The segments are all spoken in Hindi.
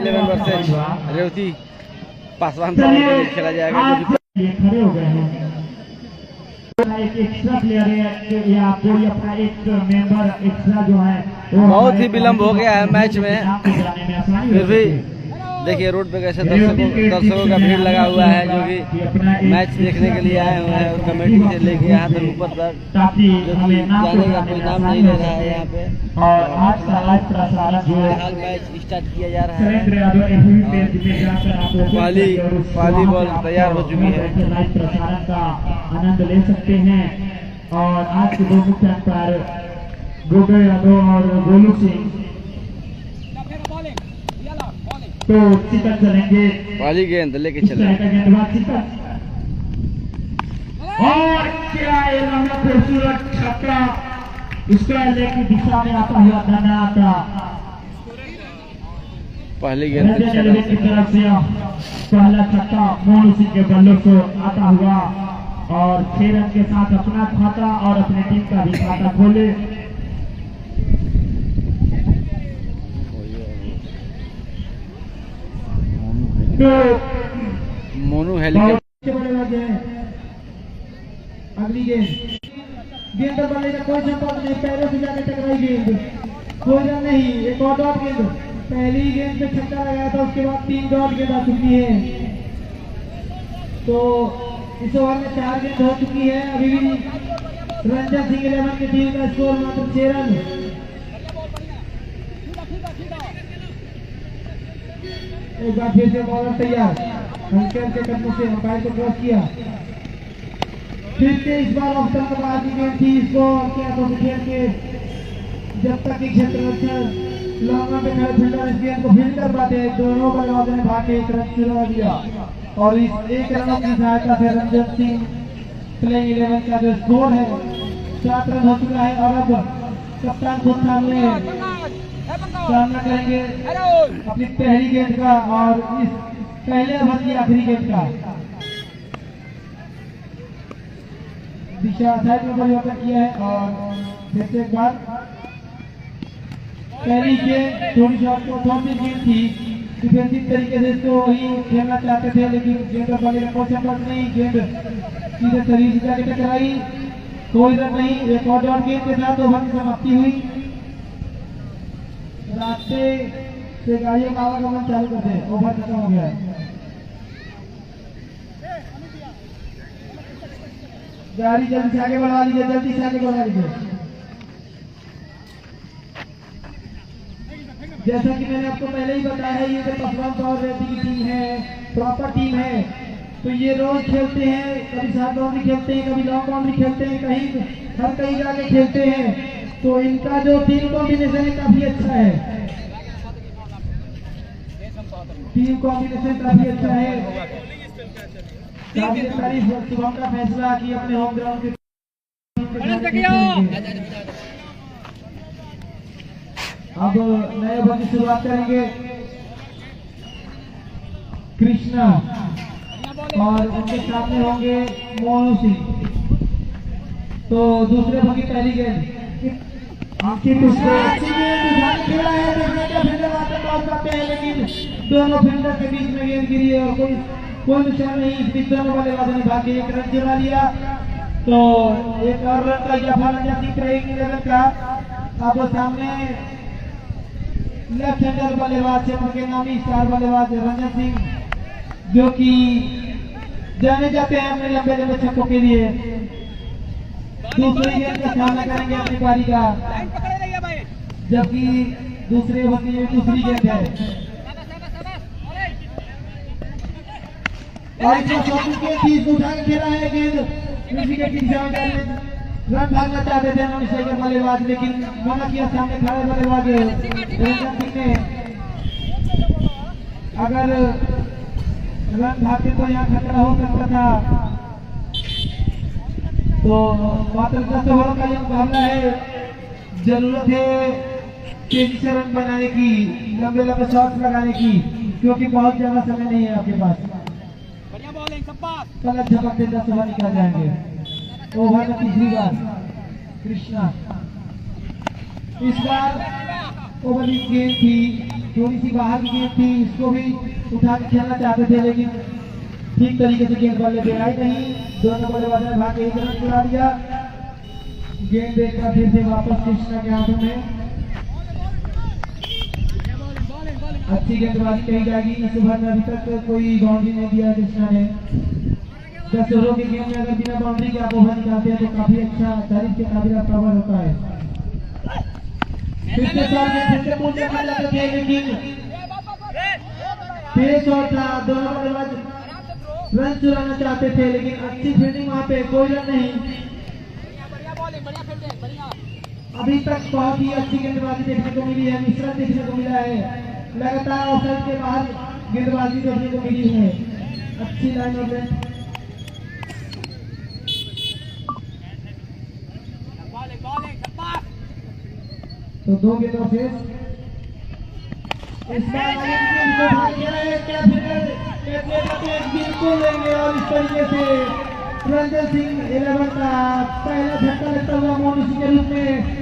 11 वर्सेज रेवती पासवान पावर खेला जाएगा। खड़े हो गए हैं, एक एक्स्ट्रा प्लेयर है या कोई अपना एक मेंबर एक्स्ट्रा जो है बहुत ही विलम्ब हो गया है मैच में, फिर भी देखिए रोड पे कैसे दर्शकों का भीड़ लगा हुआ है जो कि मैच देखने के लिए आए हुए हैं। और कमेटी से लेके यहाँ तक ऊपर तक जाने का कोई नाम नहीं ले रहा है यहाँ पे। और आज का लाइव प्रसारण जो हाल मैच स्टार्ट किया जा रहा है। पहली बॉल तैयार हो चुकी है, लाइव प्रसारण का आनंद ले सकते हैं। और आज के दो मुख्य अंपायर गोगो यादव और गोलू सिंह तो चिकन चलेंगे, पहली गेंद लेके चले और क्या ये लंबा खूबसूरत छक्का उसका लेके दिशा में आता हुआ धनाता पहली गेंद की तरफ से पहला छक्का मोनू सिंह के बल्लों को आता हुआ और 6 रन के साथ अपना खाता और अपने टीम का भी खाता खोले। मोनू हेलीकॉप्टर अगली गेंद पर बल्ले का कोई संपर्क नहीं, पैरों से जाके टकराई गेंद, कोई रन नहीं। एक और डॉट गेंद, पहली गेंद पे छक्का लगाया था, उसके बाद 3 डॉट गेंद आ चुकी है। तो इस ओवर में 4 गेंद हो चुकी है। अभी भी रंजन सिंह 11 की टीम का स्कोर मात्र 6 रन। एक बार फिर से बॉलर तैयार, हल्के के कदमों से अंपायर को क्रॉस किया। फिर से इस बार ऑप्शन के बाद की गेंद थी, इसको क्या तो खेल के जब तक कि क्षेत्र लॉन्ग पे खड़े फील्डर इस गेंद को फील्ड कर पाते हैं, दोनों बल्लेबाजों ने भाग के 1 रन चुरा दिया। और इस 1 रन की सहायता से रंजन सिंह प्लेइंग 11 का जो स्कोर है 7 रन हो चुका है। और अब कप्तान खुद सामना करेंगे अपनी पहली गेंद का और इस पहले ओवर की आखिरी गेंद का। दिशा साइड में परिवर्तन किया है और फिर से एक बार पहली गेंद थोड़ी सी गेंद थी, डिफेंसिव तरीके से इसको ही खेलना चाहते थे, लेकिन गेंद पर बल्ले का कोई संपर्क नहीं, गेंद सीधे शरीर से जाके टकराई, कोई रन नहीं। एक और डॉट गेंद के साथ ओवर की समाप्ति हुई। रास्ते से गाड़ियों का आवागमन चालू कर दे, ओवर खत्म हो गया है। गाड़ी जल्दी से आगे बढ़ा लीजिए, जल्दी से आगे बढ़ा लीजिए। जैसा कि मैंने आपको पहले ही बताया है, ये जो पासवान पावर रेवती की टीम है, प्रॉपर टीम है, तो ये रोज खेलते हैं, कभी 7 बाउंड्री खेलते हैं, कभी लॉन्ग बाउंड्री खेलते हैं, कहीं जाके खेलते हैं। तो इनका जो टीम कॉम्बिनेशन है काफी अच्छा है, टीम कॉम्बिनेशन काफी अच्छा है। शुभम का फैसला कि अपने होम ग्राउंड के अब नए ओवर की शुरुआत करेंगे कृष्णा और उनके सामने होंगे मोनू सिंह। तो दूसरे ओवर की पहली गेंद खेला है, लेकिन दोनों फील्डर के बीच में गेंद गिरी है और कोई नुकसान नहीं। इस बीच दोनों बल्लेबाजों ने भाग के 1 रन चुरा लिया। तो एक और रन का जफा रंजन सिंह रहेगी 11 का। अब सामने लेफ्ट हैंडर बल्लेबाज क्षेत्र के नामी स्टार बल्लेबाज रंजन सिंह, जो कि जाने जाते हैं अपने लंबे लंबे छक्कों के लिए। दूसरी गेंद का सामना करेंगे अपनी पारी का, जबकि दूसरे ओवर की दूसरी गेंद है और इसको उठा के खेला है गेंद विकेट की दिशा में। रन भागना चाहते थे नॉन बल्लेबाज, लेकिन मना किया सामने खड़े बल्लेबाज रंजन सिंह ने। अगर रन भागते तो यहाँ खतरा हो सकता था। तो मात्र 10 ओवर का यह मुकाबला है, जरूरत है तेजी से रन बनाने की, लंबे लंबे शॉट्स लगाने की, क्योंकि बहुत ज्यादा समय नहीं है आपके पास। पलक झपकते 10 ओवर निकल जाएंगे। ओवर में तीसरी बार कृष्णा, इस बार ओवर की गेंद थी थोड़ी सी बाहर की गेंद थी, इसको भी उठा के खेलना चाहते थे लेकिन ठीक तरीके से गेंद बल्ले पे आई नहीं। दोनों बल्लेबाज ने भाग के एक रन चुरा दिया। गेंद एक बार फिर से वापस कृष्णा के हाथों में। अच्छी गेंदबाजी कही जाएगी। इस ओवर में अभी तक कोई बाउंड्री नहीं दिया कृष्णा ने। 10 ओवरों की गेम में अगर बिना बाउंड्री के आप ओवर निकालते हैं तो काफी अच्छा तारीफ के काबिल आपका ओवर होता है। फिर से शॉट गेंद फिर से पूछ जाते थे लेकिन तेज शॉट था। दोनों बल्लेबाज रन चुराना चाहते थे लेकिन अच्छी फील्डिंग, वहां पे कोई रन नहीं। अभी तक बहुत ही अच्छी गेंदबाजी देखने को मिली है, मिश्रण देखने को मिला है। लगातार ऑफसाइड के बाहर गेंदबाजी देखने को मिली है। अच्छी लाइन ऑफ लेंथ। तो 2 गेंदों से इस बार बिल्कुल लेंगे और इस तरीके से रंजन सिंह 11 का पहला झटका लगता हुआ मोनू सिंह के रूप में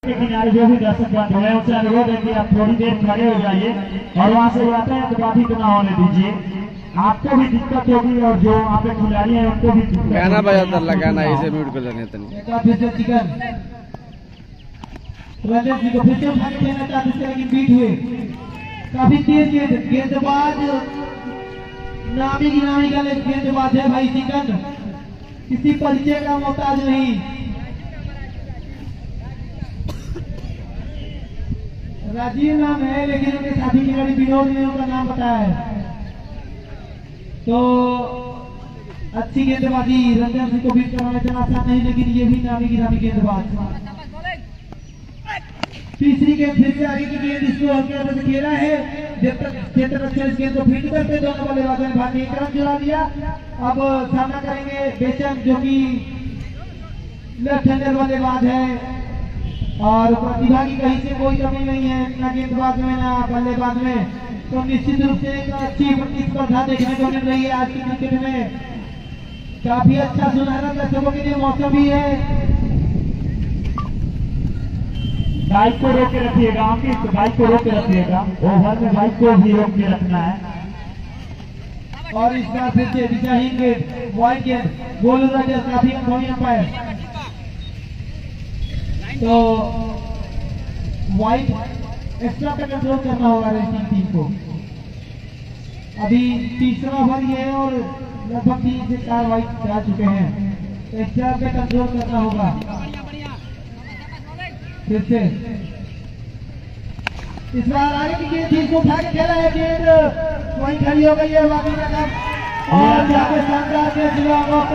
किनारे जो भी दर्शक बैठे हैं उनसे अनुरोध है कि आप थोड़ी देर खड़े हो जाइए और वहाँ से जाते हैं तो बाधित ना होने दीजिए। आपको भी दिक्कत होगी और जो वहाँ पे खिलाड़ी हैं उनको भी गाना बजाता लगाना इसे म्यूट कर लेने तनी। रंजन जी को फिर से भाग देना चाहते थे लेकिन बीट हुए। काफी तेज गेंदबाज नामी गिरामी का गेंदबाज है भाई चिकन, किसी परिचय का मोहताज नहीं। राजीव नाम है, लेकिन उनके साथी खिलाड़ी विनोद ने उनका नाम बताया है। तो अच्छी गेंदबाजी, रंजन सिंह को बीट करवाना इतना आसान नहीं, लेकिन ये भी नामी गिरामी गेंदबाज। तीसरी गेंद फिर से आगे की गेंद, इसको हल्के से खेला है। जब तक क्षेत्र अच्छा इस गेंद को फील्ड करते दोनों बल्लेबाजों ने भाग एक रन जुड़ा दिया। अब सामना करेंगे बेचन, जो कि लेफ्ट हैंडर बल्लेबाज है और प्रतिभा की कहीं से कोई कमी नहीं है, ना गेंदबाज में ना बल्लेबाज में। तो निश्चित रूप से एक अच्छी प्रतिस्पर्धा देखने को मिल रही है आज की क्रिकेट में। काफी अच्छा सुनहरा दर्शकों के लिए मौसम भी है। बाइक को रोक के रखिएगा, बाइक को रोक के रखिएगा, ओवर में बाइक को भी रोक के रखना है। और इस बार फिर से दिशाहीन गेंद, वाइड गेंद, गोल रजत काफी अनुभवी अंपायर। तो वाइड एक्स्ट्रा पे कंट्रोल करना होगा रेसिंग टीम को। अभी तीसरा ओवर ये है और लगभग 3 से 4 वाइड जा चुके हैं। एक्स्ट्रा पे कंट्रोल करना होगा। फिर से इस बार आगे की गेंद थी, उठा के खेला है, गेंद वहीं खड़ी हो गई है वाकई में। और जाके शानदार कैच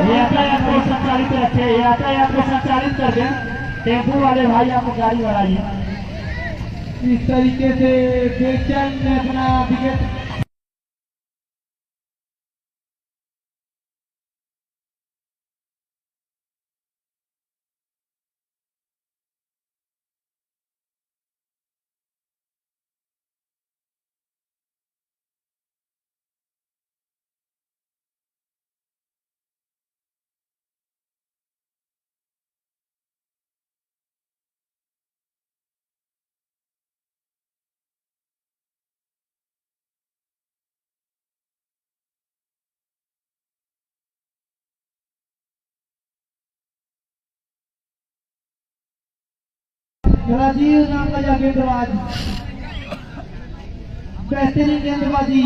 यातायात को संचालित रखे, यातायात को संचालित कर दें। टेम्पो वाले भाई आपको गाड़ी बढ़ाइए। इस तरीके से बेचैन ने अपना विकेट राजीव नाम का गेंदबाज, बेहतरीन गेंदबाजी।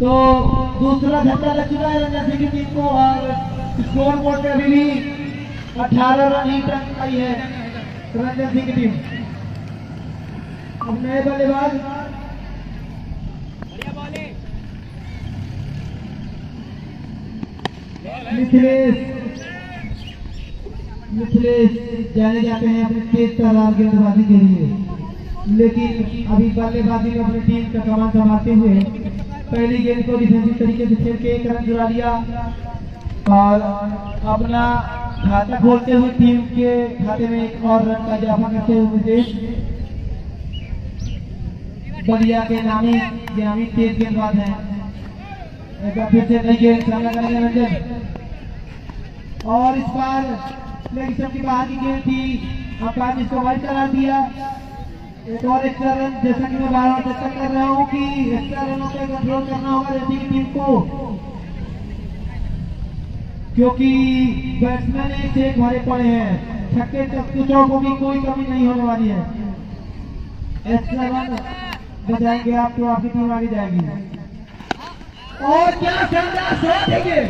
तो दूसरा झटका लग चुका है रंजन सिंह की टीम को और स्कोर बोर्ड पे अभी भी 18 रन ही टच पाई है रंजन सिंह की टीम। अब नए बल्लेबाज मिथिलेश जाने जाते हैं अपने तेज तर्रार गेंदबाजी के लिए, लेकिन अभी बल्लेबाजी में अपनी टीम का कमान संभालते हुए पहली गेंद को डिफेंसिव तरीके से खेल के 1 रन जुड़ा लिया और अपना खाता खोलते हुए टीम के खाते में 1 और रन का इजाफा करते हुए मिथिलेश बलिया के नामी तेज गेंदबाज हैं। एक बार फिर से नई गेंद सामना करेंगे रंजन और इस बार लेग स्टंप की बाहर की गेंद थी, अंपायर ने इसको वाइड करा दिया। एक और एक्स्ट्रा रन, जैसा कि मैं बार-बार चर्चा कर रहा हूँ कि एक्स्ट्रा रनों पे कंट्रोल करना होगा रेड्डी की टीम को, क्योंकि बैट्समैन एक से एक भरे पड़े हैं। छक्के चौकों की कोई कमी नहीं होने वाली है। एक्स्ट्रा रन बजाएंगे आप तो आपकी टीम आगे जाएगी। और क्या शानदार शॉट है ये,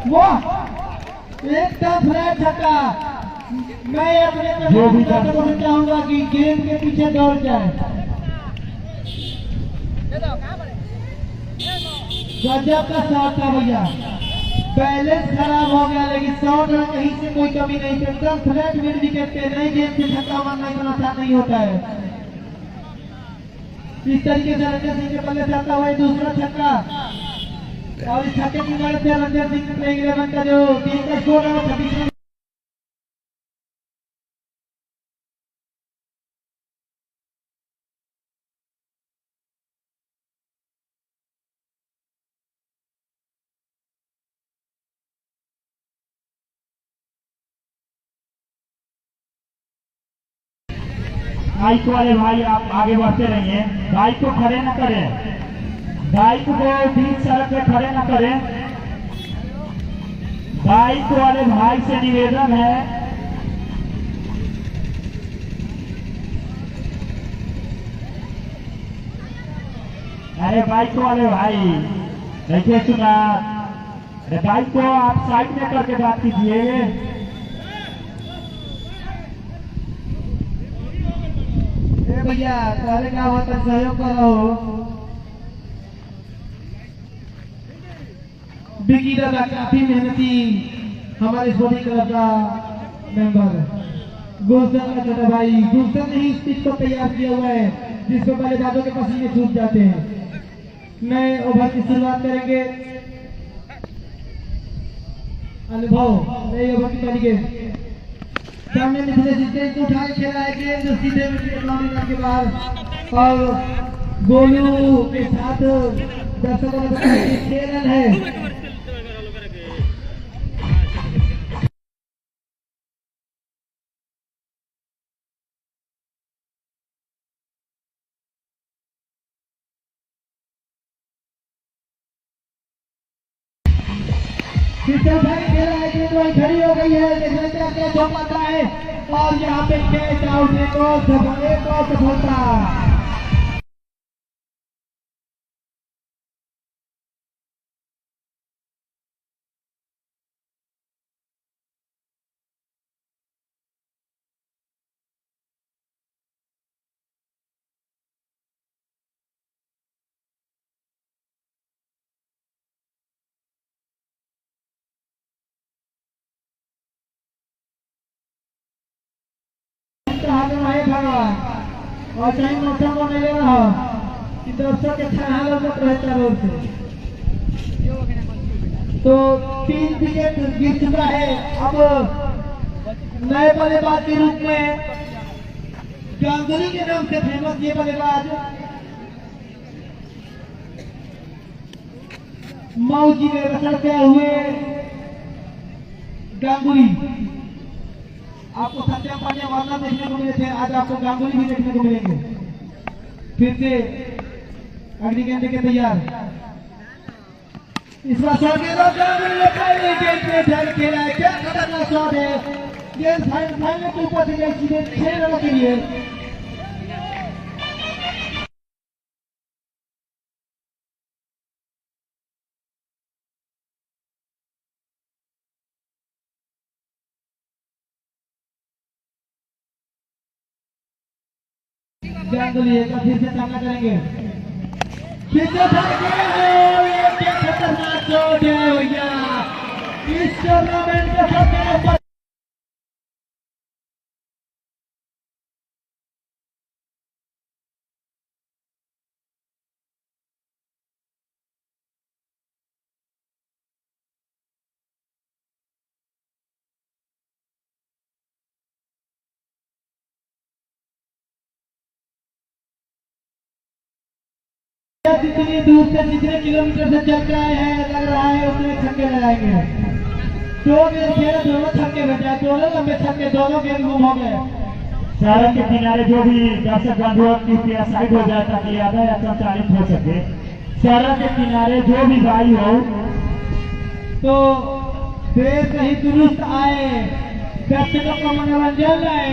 वाह एकदम फ्लैट छक्का। मैं अपने दर्शकों से चाहूंगा कि गेंद के पीछे दौड़ जाए। गजब का शॉट था भैया, बैलेंस खराब हो गया लेकिन शॉट रन कहीं से कोई कमी नहीं थी। एकदम फ्लैट मिड विकेट पे नई गेंद से छक्का मारना इतना आसान नहीं होता है। इस तरीके से रंजन सिंह के बल्ले से आता हुआ दूसरा छक्का और इस छक्के की मदद से रंजन सिंह ने प्लेइंग 11 का जो टीम का स्कोर है वो 26 रन। बाइक वाले भाई आप आगे बढ़ते रहिए, बाइक को खड़े न करें, बाइक को बीच सड़क पे खड़े न करें। बाइक वाले भाई से निवेदन है अरे बाइक वाले भाई देखिए सुना, अरे बाइक को आप साइड में करके बात कीजिए। भैया पहले क्या हुआ तक सहयोग कर रहा हो। बिकी दादा काफी मेहनती हमारे स्पोर्टिंग क्लब का मेंबर गुलशन का छोटा भाई गुलशन ने ही इस पिच को तैयार किया हुआ है जिसको बल्लेबाजों के पसीने छूट जाते हैं। नए ओवर की शुरुआत करेंगे अनुभव नए ओवर की पहली गेंद सामने निकले जिससे उठा के खेला है गेंद जो सीधे विकेट के बाद और गोलू के साथ दर्शकों ने बताया कि 6 रन है। खड़ी हो गई है देखना क्या चौका है और यहाँ पे कैच आउट एक और सफलता। और चाहे मौसम को मिले रहा कि दर्शक के छाया रहता रोड से तो 3 विकेट गिर चुका है। अब नए बल्लेबाज के रूप में गांगुली के नाम से फेमस ये बल्लेबाज मऊ जी में बसते हुए गांगुली आपको सत्यम पांड्या वार्ना देखने को मिले थे, आज आपको गांगुली भी देखने को मिलेंगे। फिर से अगली गेंद के तैयार इस बार शॉट गांगुली ने पहले गेंद पे ध्यान खेला है। क्या खतरनाक शॉट है, गेंद फाइनल के ऊपर से गई सीधे 6 रनों के लिए। गांगुली एक फिर से सामना करेंगे फिर से क्या खतरनाक शॉट है भैया इस टूर्नामेंट का सबसे ऊपर जितनी दूर से जितने किलोमीटर से चल के आए हैं लग रहा है उतने छक्के लगाएंगे। 2 गेंद खेले दोनों छक्के बचा, दोनों लंबे छक्के दोनों गेंद गुम हो गए। सड़क के किनारे जो भी दर्शक बंधुओं की साइड हो जाए ताकि आधा या संचालित हो सके। सड़क के किनारे जो भी भाई हो तो देर कहीं दुरुस्त आए, दर्शकों को मनोरंजन लाए,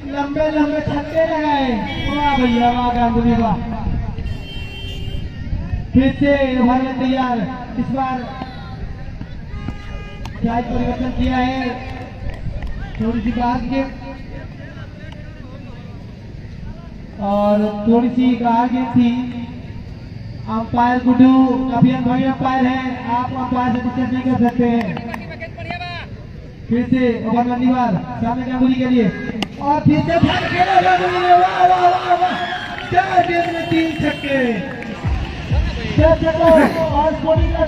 लंबे लंबे छक्के लगाए। वाह भैया वाह गांगुली वाह। फिर से ओवर में तैयार इस बार क्या परिवर्तन किया है, थोड़ी सी बात के और थोड़ी सी बाहर गेंद थी। अंपायर गुड्डू काफी अनुभवी अंपायर है, आप अंपायर से डिस्कस नहीं कर सकते हैं। फिर से ओवर में दीवार सामने गांगुली के लिए और फिर से गांगुली ने वाह वाह वाह वाह 4 गेंद में 3 छक्के और स्कोरिंग का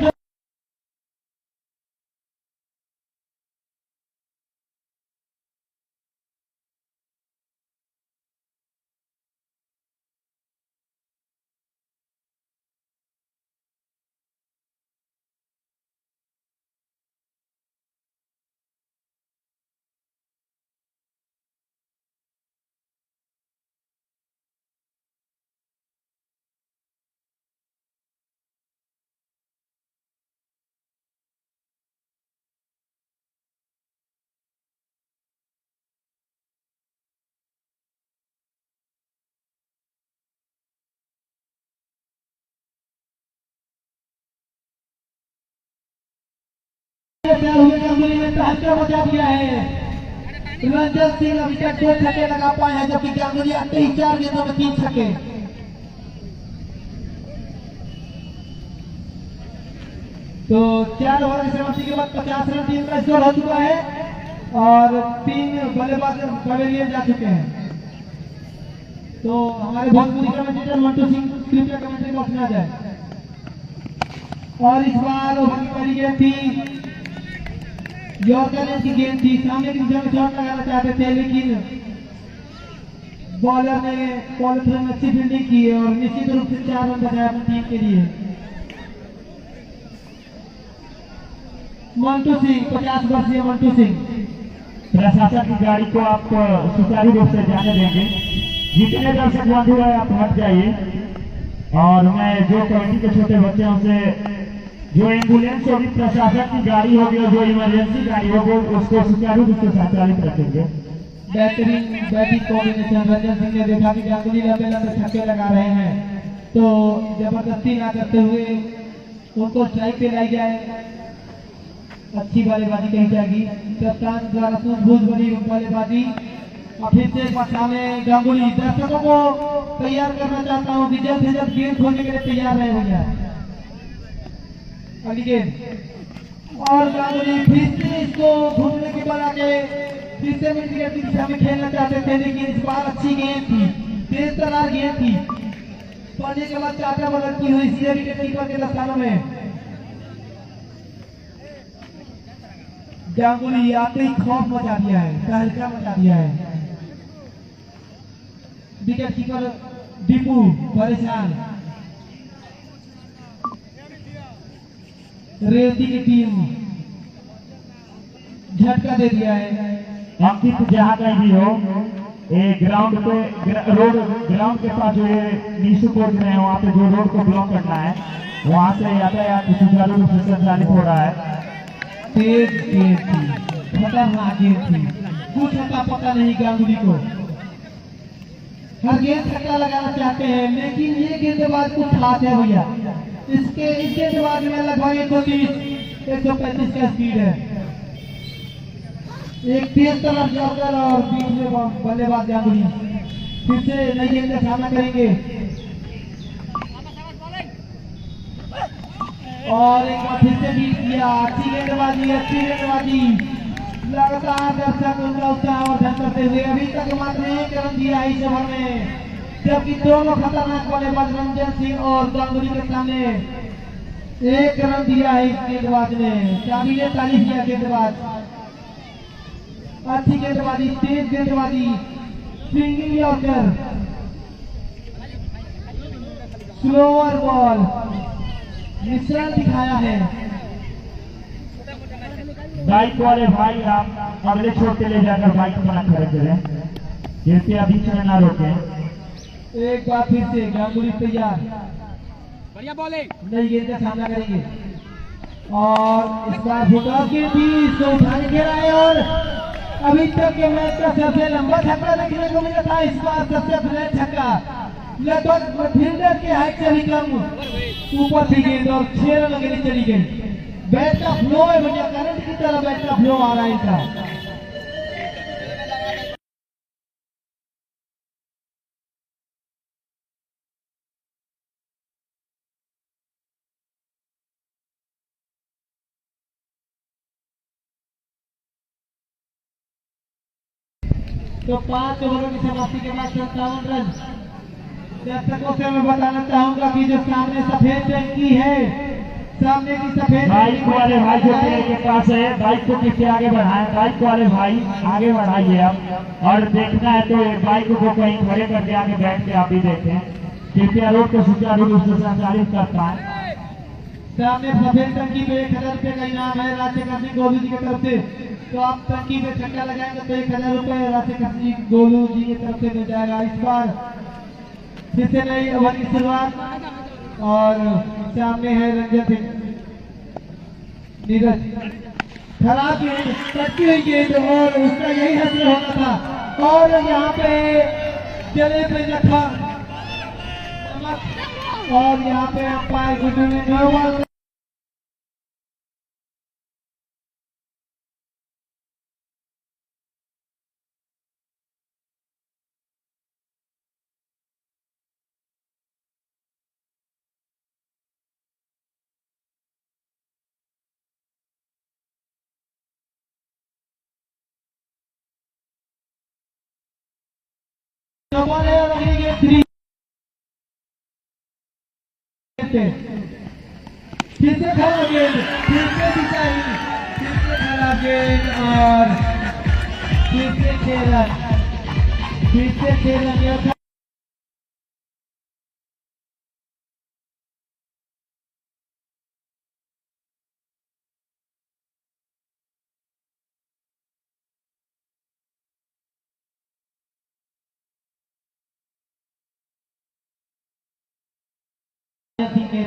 हुए गांगुली ने तहलका मचा दिया है। रंजन सिंह अभी तक 2 छक्के लगा पाए हैं, जबकि गांगुली आते ही 4 गेंदों में 3 छक्के। तो 4 ओवर की समाप्ति के बाद 50 रन टीम का स्कोर हो चुका है और 3 बल्लेबाज पवेलियन जा चुके हैं। तो हमारे भोजपुरी कमेंटेटर मंटू सिंह कृपया कमेंट्री बॉक्स में आ जाए। और इस बार ओवर की पहली गेंद थी, यॉर्कर की गेंद थी, सामने की दिशा में शॉट लगाना चाहते थे, लेकिन बॉलर ने पॉलिथीन में अच्छी फील्डिंग की और निश्चित रूप से 4 रन बचाए अपनी टीम के लिए। मंटू सिंह, 50 वर्षीय मंटू सिंह। प्रशासन की गाड़ी को आप सुचारू रूप से जाने देंगे। जितने दर्शक बंधु है आप हट जाइए। और मैं जो कमेटी के छोटे बच्चे हैं उनसे, जो एम्बुलेंस होगी, प्रशासन की गाड़ी होगी और जो इमरजेंसी गाड़ी होगी उसको सुचारू रूप से संचालित रखेंगे। बेहतरीन बैटिंग कॉम्बिनेशन। रंजन सिंह ने देखा कि गांगुली लंबे लंबे छक्के लगा रहे हैं, तो जबरदस्ती ना करते हुए उनको स्ट्राइक पे लाई जाए। अच्छी बल्लेबाजी कही जाएगी, कप्तान द्वारा सूझबूझ बनी बल्लेबाजी। और फिर से सामने गांगुली। दर्शकों को तैयार करना चाहता हूँ कि जल्द से जल्द गेंद खोलने के लिए तैयार रहे भैया। अगली गेंद और गांगुली फिर से इसको घूमने के बल आके फिर से मिड विकेट की दिशा में खेलना चाहते थे, लेकिन इस बार अच्छी गेंद थी, तेज तरार गेंद थी। पड़ने के बाद चाटा बदल की हुई सीधे विकेट कीपर के दस्तानों में। गांगुली आते ही खौफ मचा दिया है, तहलका मचा दिया है। विकेट कीपर दीपू परेशान। रेवती की टीम झटका दे दिया है। अंकित जहाँ कहीं भी हो, ग्राउंड पे रोड ग्राउंड के पास जो ये नीशू कोच में है, वहाँ पे जो रोड को ब्लॉक करना है, वहाँ से यातायात सुचारू रूप से संचालित हो रहा है। तेज गेंद थी, खतरनाक गेंद थी, कुछ पता नहीं गांगुली को। हर गेंद छक्का लगाना चाहते हैं, लेकिन ये गेंदबाज कुछ खास है भैया। इस गेंदबाज में लगभग 130-135 का स्पीड है। एक तेज तरफ जॉर्कर और बीच में बल्लेबाज गांगुली फिर से नई गेंद का सामना करेंगे। और एक बार फिर से बीट किया। अच्छी गेंदबाजी। लगातार दर्शक उनका उत्साह वर्धन करते हुए अभी तक मात्र 1 रन दिया इस ओवर में, जबकि दोनों खतरनाक बल्लेबाज रंजन सिंह और गांगुली के सामने 1 रन दिया है इस गेंदबाज ने। काबिले तारीफ किया गेंदबाज। अच्छी गेंदबाजी, तेज गेंदबाजी, स्विंगिंग यॉर्कर, स्लोअर बॉल, मिश्रण दिखाया है। बाइक वाले भाई आप अगले छोर पे ले जाकर बाइक अपना खड़े करें, कृपया बीच में ना रोकें। एक बार फिर से गांगुली तैयार, बढ़िया बॉलिंग, नई गेंद का सामना करेंगे। और इस बार फुटबॉल की भी इसको उठाने के रहा है और अभी तक के मैच का सबसे लंबा छक्का देखने को मिला था। इस बार सबसे फ्लैट छक्का, लगभग फील्डर के हाइट से भी कम ऊपर थी गेंद और 6 रन के लिए चली गई। बैट का फ्लो है भैया, करंट की तरह बैट का फ्लो आ रहा है इनका। तो 5 ओवरों की समाप्ति के बाद 57 रन। दर्शकों से मैं बताना चाहूंगा कि जो सामने सफेद टंकी है, सामने की सफेद बाइक वाले भाई जो पेड़ के पास है, बाइक को पीछे आगे बढ़ाएं। बाइक वाले भाई आगे बढ़ाइए आप, और देखना है तो बाइक को कहीं खड़े करके आगे बैठ के आप भी देखें, कृपया रोड को सुचारू रूप से संचालित कर पाए। सामने सफेद टंकी पे 1000 रुपए का इनाम है राजशेखर सिंह गोलू जी की तरफ से। तो आप टंकी पे छक्का लगाएंगे तो 1000 रुपए राजशेखर सिंह गोलू जी की तरफ से मिल जाएगा। इस बार फिर से नई ओवर की शुरुआत और सामने है रंजन सिंह। नीरज खराब गेंद, कटती हुई गेंद और उसका यही हासिल होना था। और यहाँ पे चले पे रखा और यहाँ पे अंपायर गुड्डू ने नो बॉल फिर से खड़ा गेंद, फिर से बिचारी, फिर से खड़ा गेंद और फिर से 6 रन, फिर से 6 रन।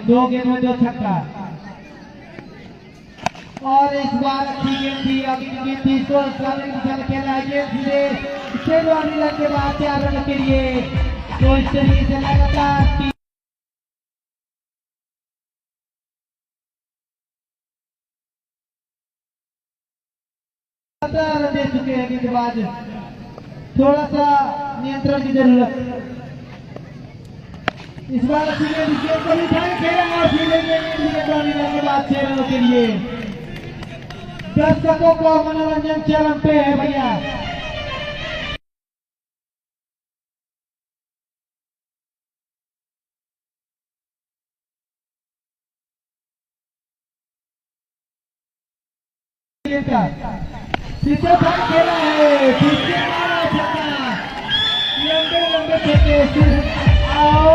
दो गेंद में 2 छक्का और इस बार अच्छी गेंद थी। अभी गेंद थी इसको खेला गेंद सीधे 6 रन के बाद 4 रन के लिए। तो इस तरीके से लगातार रन दे चुके हैं। गेंदबाज थोड़ा सा नियंत्रण की जरूरत। इस बार अच्छी गेंद को भी खेला और के बाद 6 रनों के लिए। दर्शकों को मनोरंजन चरम पे है भैया। खेला है लंबे लंबे छक्के आओ।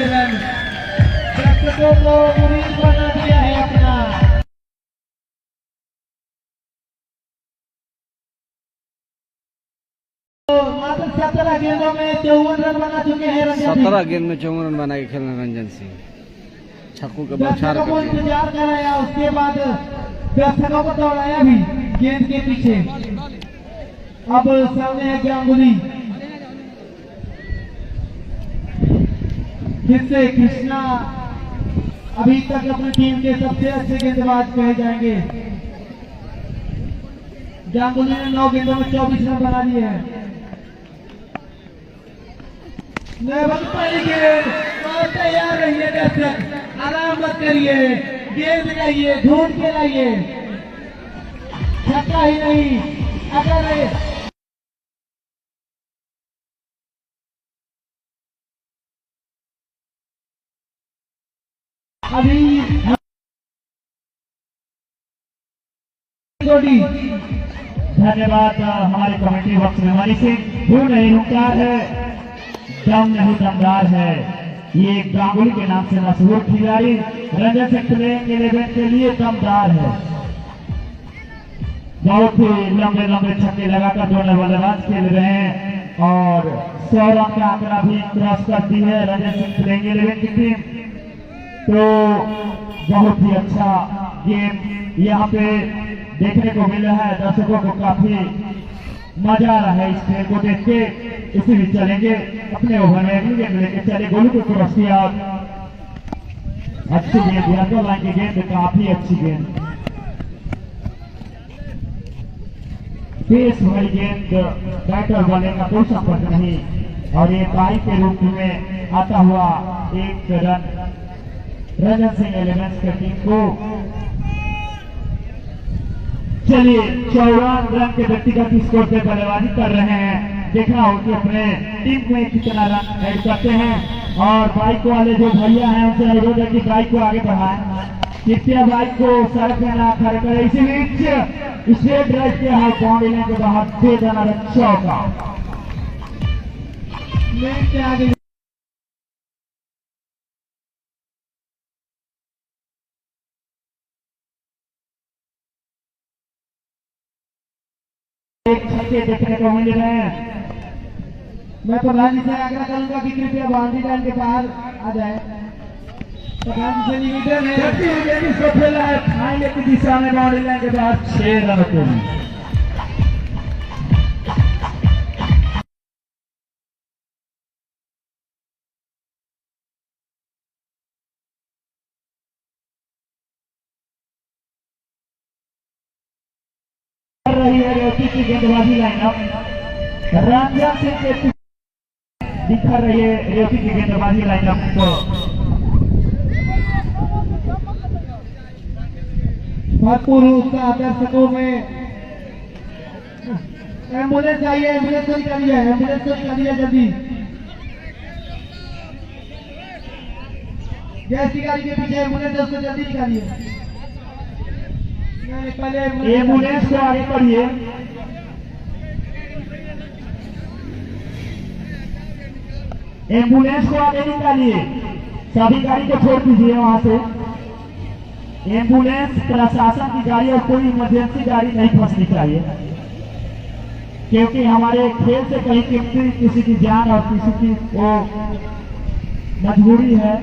रन दर्शकों को उम्मीद बना दिया है अपना। तो मात्र 17 गेंदों में 54 रन बना चुके हैं रंजन सिंह। 17 गेंद में 54 रन बना के खेल रंजन सिंह। छक्कों के बौछार को इंतजार कराया, उसके बाद दर्शकों को दौड़ाया भी गेंद के पीछे। अब सामने है गांगुली, फिर से कृष्णा अभी तक अपनी टीम के सबसे अच्छे गेंदबाज कहे जाएंगे। गांगुली ने 9 गेंदों में 24 रन बना लिए हैं। पहली गेंद और तैयार रहिए दर्शक, आराम मत करिए, गेंद लाइए, ढूंढ के लाइए, छक्का ही नहीं। अगर अभी धन्यवाद हमारे कमेटी वक्त मेहमानी से। भूल नहीं हुंकार है, दम नहीं दमदार है। ये गांगुली के नाम से मशहूर खिलाड़ी रंजन सिंह प्लेइंग 11 के लिए दमदार है। बहुत ही लंबे लंबे छक्के लगाकर दोनों बल्लेबाज खेल रहे हैं और 100 रन का आंकड़ा भी क्रॉस करती है रंजन सिंह प्लेइंग 11 की टीम। तो बहुत ही अच्छा गेम यहाँ पे देखने को मिला है। दर्शकों को काफी मजा आ रहा है इस खेल को देख के। इसी भी चलेंगे अपने ओवर में अगली गेंद लेके चले। गोलू को क्रॉस किया, अच्छी गेंद, अंदर लाइन की गेंद, काफी अच्छी गेंद, तेज भरी गेंद, बैटर बॉलिंग का कोई संपर्क नहीं और ये बाई के रूप में आता हुआ 1 रन रंजन सिंह एलिमेंट्स की टीम को। चलिए 54 रन के व्यक्तिगत स्कोर से बल्लेबाजी कर रहे हैं। देखना हो कि अपने टीम में कितना रन ऐड करते हैं। और बाइक वाले जो भैया हैं उनसे अनुरोध है कि बाइक को आगे बढ़ाएं। कृपया बाइक को सड़क में ना खड़े करें। इसी बीच स्ट्रेट ड्राइव के हाथ बाउंड्री लाइन के बाहर दे देना चौका। छक्के देखने को मिल रहे हैं। मैं प्रधान जी से आग्रह करूंगा कि कृपया बाउंड्री लाइन के बाहर आ जाए। इसको खेला है फाइनल की दिशा में बाउंड्री लाइन के बाद 6 रन के लिए। रही है रेवती की गेंदबाजी लाइनअप, रंजन सिंह के दिखा रही है रेवती की गेंदबाजी लाइनअप को। भरपूर उत्साह दर्शकों में। एम्बुलेंस आई है, एम्बुलेंस को निकालिए, एम्बुलेंस को निकालिए जल्दी। गैस की गाड़ी के पीछे एम्बुलेंस है, उसको जल्दी निकालिए। पहले एम्बुलेंस को आगे करिए। एम्बुलेंस को आगे निकालिए, सभी गाड़ी को छोड़ दीजिए वहां से। एम्बुलेंस प्रशासन की गाड़ी और कोई इमरजेंसी गाड़ी नहीं फंसनी चाहिए, क्योंकि हमारे खेल से कहीं कीमती किसी की जान और किसी की वो मजबूरी है।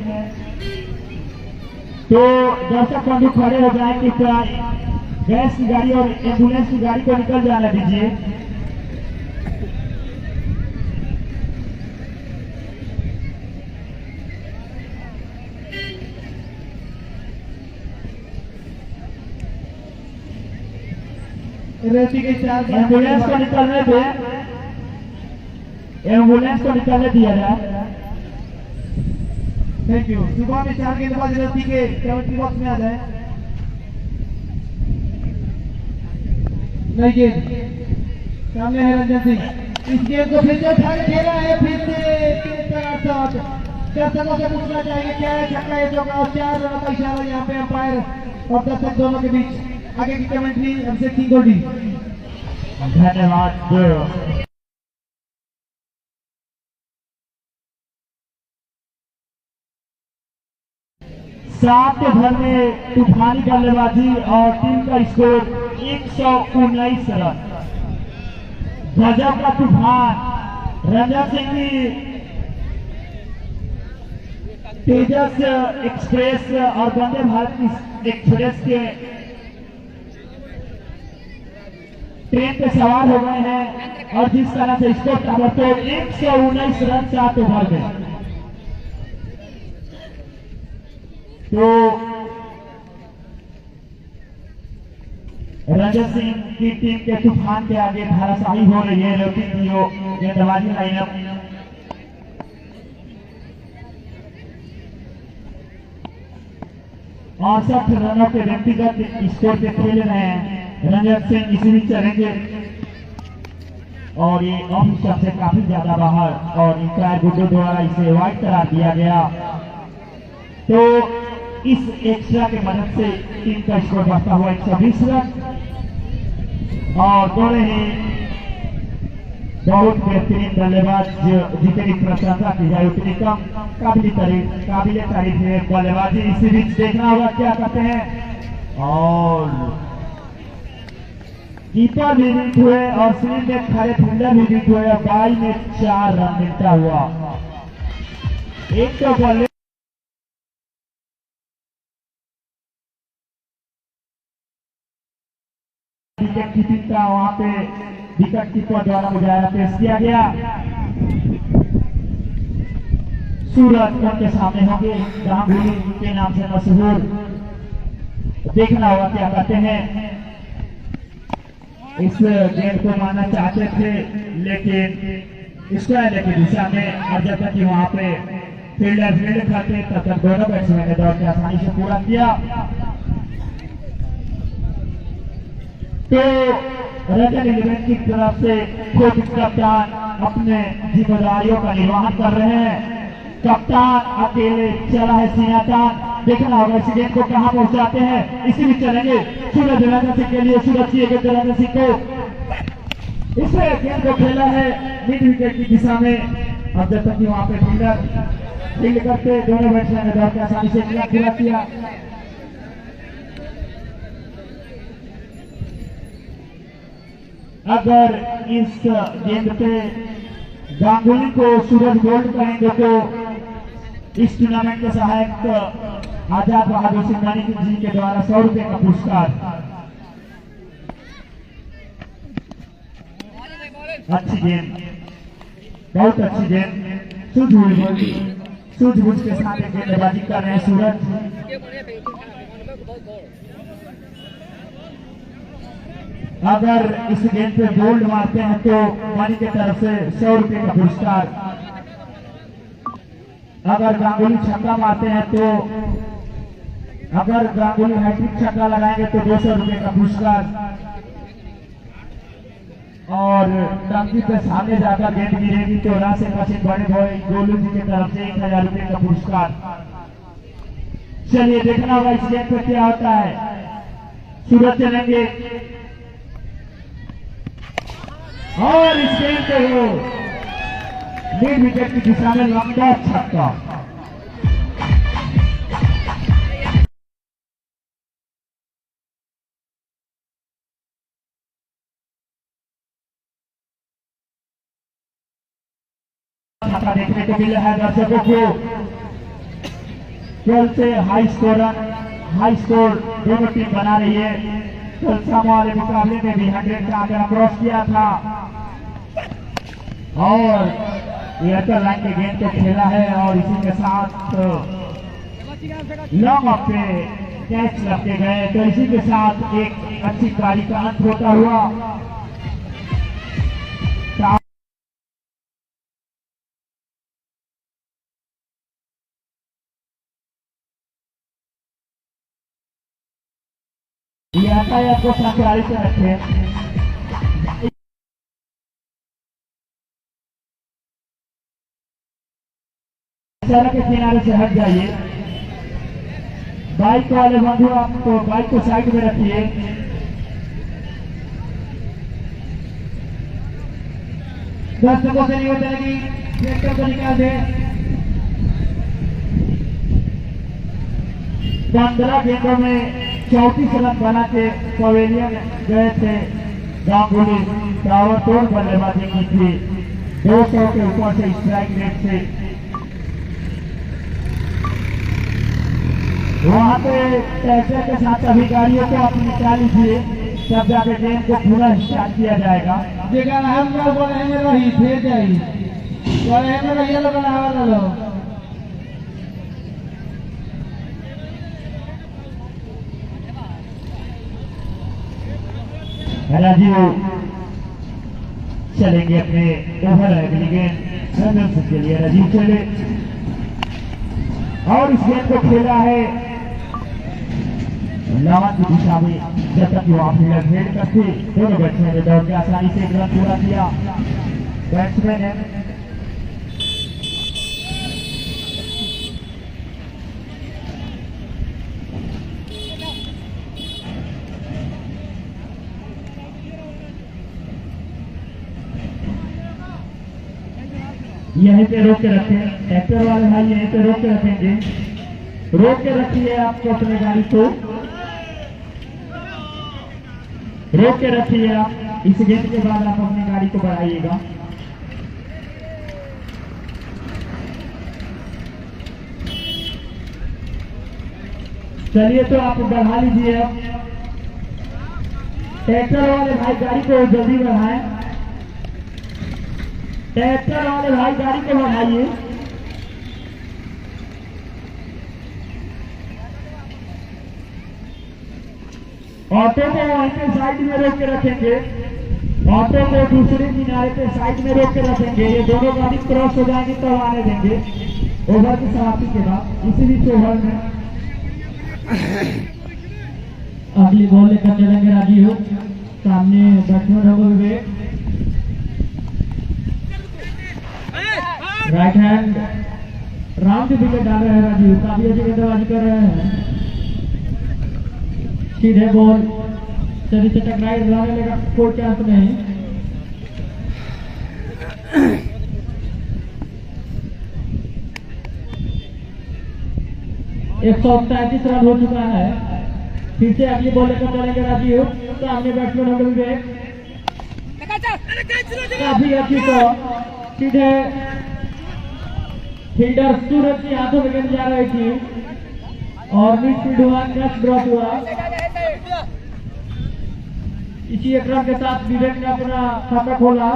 तो दर्शक बंधु खड़े हो जाए कि गैस की गाड़ी और एम्बुलेंस की गाड़ी को निकल जाने दीजिए। एम्बुलेंस को निकलने दे, एम्बुलेंस को निकलने दिया जाए। Thank you. सुबह में 4 गेंदबाज रेवती के कमेंट्री बॉक्स में आ जाए। नई गेंद सामने है रंजन सिंह। इस गेंद को फिर से उठा के खेला है, फिर से दर्शकों से पूछना चाहेंगे क्या है छक्का है जो 4 रनों का इशारा यहाँ पे अंपायर और दर्शक दोनों के बीच। आगे की कमेंट्री अभिषेक सिंह गोल्डी। धन्यवाद। सात ओवर में तूफानी बल्लेबाजी और टीम का स्कोर 119 रन। गजब का तूफान। रंजन सिंह की तेजस एक्सप्रेस और वंदे भारत एक्सप्रेस के ट्रेन पे सवार हो गए हैं और जिस तरह से स्कोर ताबड़तोड़ 119 रन 7 ओवर में। तो रंजन सिंह की टीम के तूफान के आगे धाराशाही हो रही है रेवती की गेंदबाजी लाइनअप। और 60 रनों के व्यक्तिगत स्कोर पे खेल रहे हैं रंजन सिंह। इसी बीच चलेंगे और ये ऑफ स्टंप से काफी ज्यादा बाहर और इंपायर गुड्डू द्वारा इसे वाइड करार दिया गया। तो इस एक्स्ट्रा की मदद से टीम का स्कोर बढ़ता हुआ 120 रन। और दोनों ही बहुत बेहतरीन बल्लेबाज जितनी प्रशंसा की जाए उतनी कम। काबिल तारीफ है बल्लेबाजी। इसी बीच देखना होगा क्या करते हैं। और कीपर भी बीट हुए और स्क्रीन में खड़े फील्डर भी बीट हुए और 22 में 4 रन मिलता हुआ। एक तो बल्ले विकेट कीपिंग का वहां पे विकेट कीपर द्वारा मुजाहरा पेश किया गया। सूरज उनके सामने होंगे, गांगुली के नाम से मशहूर। देखना होगा क्या करते हैं। इस गेंद को मारना चाहते थे लेकिन स्क्वायर की दिशा में, और जब तक वहां पे फील्डर फील्ड करते तब तक दोनों बैट्समैन ने दौड़ के आसानी से पूरा किया। तो रंजन इलेवन की तरफ से खुद कप्तान अपने जिम्मेदारियों का निर्वहन कर रहे हैं। कप्तान अकेले चला है सिंहातान। देखना होगा इस गेंद को कहां पहुंचाते हैं। इसी भी चलेंगे सूरज रंजन सिंह के लिए। सूरज की गेंद रंजन सिंह को इस गेंद को खेला है मिड विकेट की दिशा में। अब जब तक वहां पे फील्डर फील्ड करते दोनों बैट्समैन ने दौड़ के आसानी से पूरा किया। अगर इस गेंद पे गांगुली को सूरज गोल्ड कहेंगे तो इस टूर्नामेंट के सहायक आजाद बहादुर सिंह मानिक जी के द्वारा 100 रुपए का पुरस्कार। अच्छी गेंद, बहुत अच्छी गेंद, सूझबूझ के साथ गेंदबाजी कर रहे हैं सूरज। अगर इस गेंद पे बोल्ड मारते हैं तो मानी की तरफ से 100 रुपए का पुरस्कार। अगर गांगुली छक्का मारते हैं तो, अगर गांगुली हैट्रिक छक्का लगाएंगे तो 200 रुपए का पुरस्कार। और टंकी पे सामने जाकर गेंद गिरेगी तो राशि पश्चिम बड़े भाई गोलू जी की तरफ से 1000 रुपए का पुरस्कार। चलिए देखना होगा इस गेंद पे क्या होता है। सूरज चलेंगे और इस गेंद पे वो मिड विकेट की दिशा में लंबा छक्का। छक्का देखने को मिल रहा है दर्शकों को। 12 से हाई स्कोर दोनों टीम बना रही है। कल वाले मुकाबले में भी 100 का आंकड़ा क्रॉस किया था और एयरटेल लाइन के गेंद को खेला है और इसी के साथ लॉन्ग ऑफ पे कैच लगते गए। तो इसी के साथ एक अच्छी पारी का अंत होता हुआ यातायात को संचालित से रखें। सड़क के किनारे से हट जाइए। बाइक वाले बंधु आप तो बाइक को साइड में रखिए। दर्शकों से निवेदन है कि ट्रैक्टर को निकाल दे। 15 गेंदों में 34 रन बना के पवेलियन गए थे गांगुली। ताबड़तोड़ बल्लेबाजी की थी 200 के ऊपर से स्ट्राइक रेट से। वहां पे ट्रैक्टर के साथ अधिकारियों को आप निकाल लीजिए, तब जाके गेम को पूरा स्टार्ट किया जाएगा। जगह हम लोग बोले हैं रही फिर जाई बोले हैं ये लोग बनावा लो। राजीव चलेंगे अपने ओवर अगली गेंद के लिए। राजीव चले और इस गेंद को खेला है लावा की दिशा में। जब तक वो फील्डर फेड करते दोनों बैट्समैन ने दौड़ के आसानी से 1 रन पूरा किया। बैट्समैन है यहीं पे रोक के रखें। ट्रैक्टर वाले भाई यहीं पे रोक के रखेंगे। रोक के रखिए आपको अपनी गाड़ी को, रोक के रखिए आप। इस गेंद के बाद आप अपनी गाड़ी को बढ़ाइएगा। चलिए तो आप बढ़ा लीजिए। अब ट्रैक्टर वाले भाई गाड़ी को जल्दी बढ़ाएं। ट्रैक्टर वाले भाई गाड़ी को बढ़ाइए। ऑटो को वहीं पे साइड में रोक के रखेंगे। ऑटो को दूसरे किनारे पे साइड में रोक के रखेंगे। ये दोनों गाड़ी क्रॉस हो जाएंगे तब आने देंगे ओवर की समाप्ति के बाद। इसी बीच ओवर में अगली बॉल लेकर चलेंगे राजीव। सामने बैट्समैन होगा विवेक। राइट हैंड राउंड विकेट डाल रहे हैं राजीव। काफी अच्छी गेंदबाजी कर रहे हैं। सीधे बॉल शरीर से टकराई, लाने लेगा कोई चांस नहीं। एक 137 रन हो चुका है। फिर से अगली बॉल लेकर चलेंगे राजीव। सामने बैट्समैन होंगे विवेक। काफी अच्छी तो सीधे फील्डर सूरज के हाथों में गेंद जा रही थी और मिडफील्ड हुआ, नेक्स्ट ड्रॉप हुआ। इसी एक रन के साथ विवेक ने अपना खाता खोला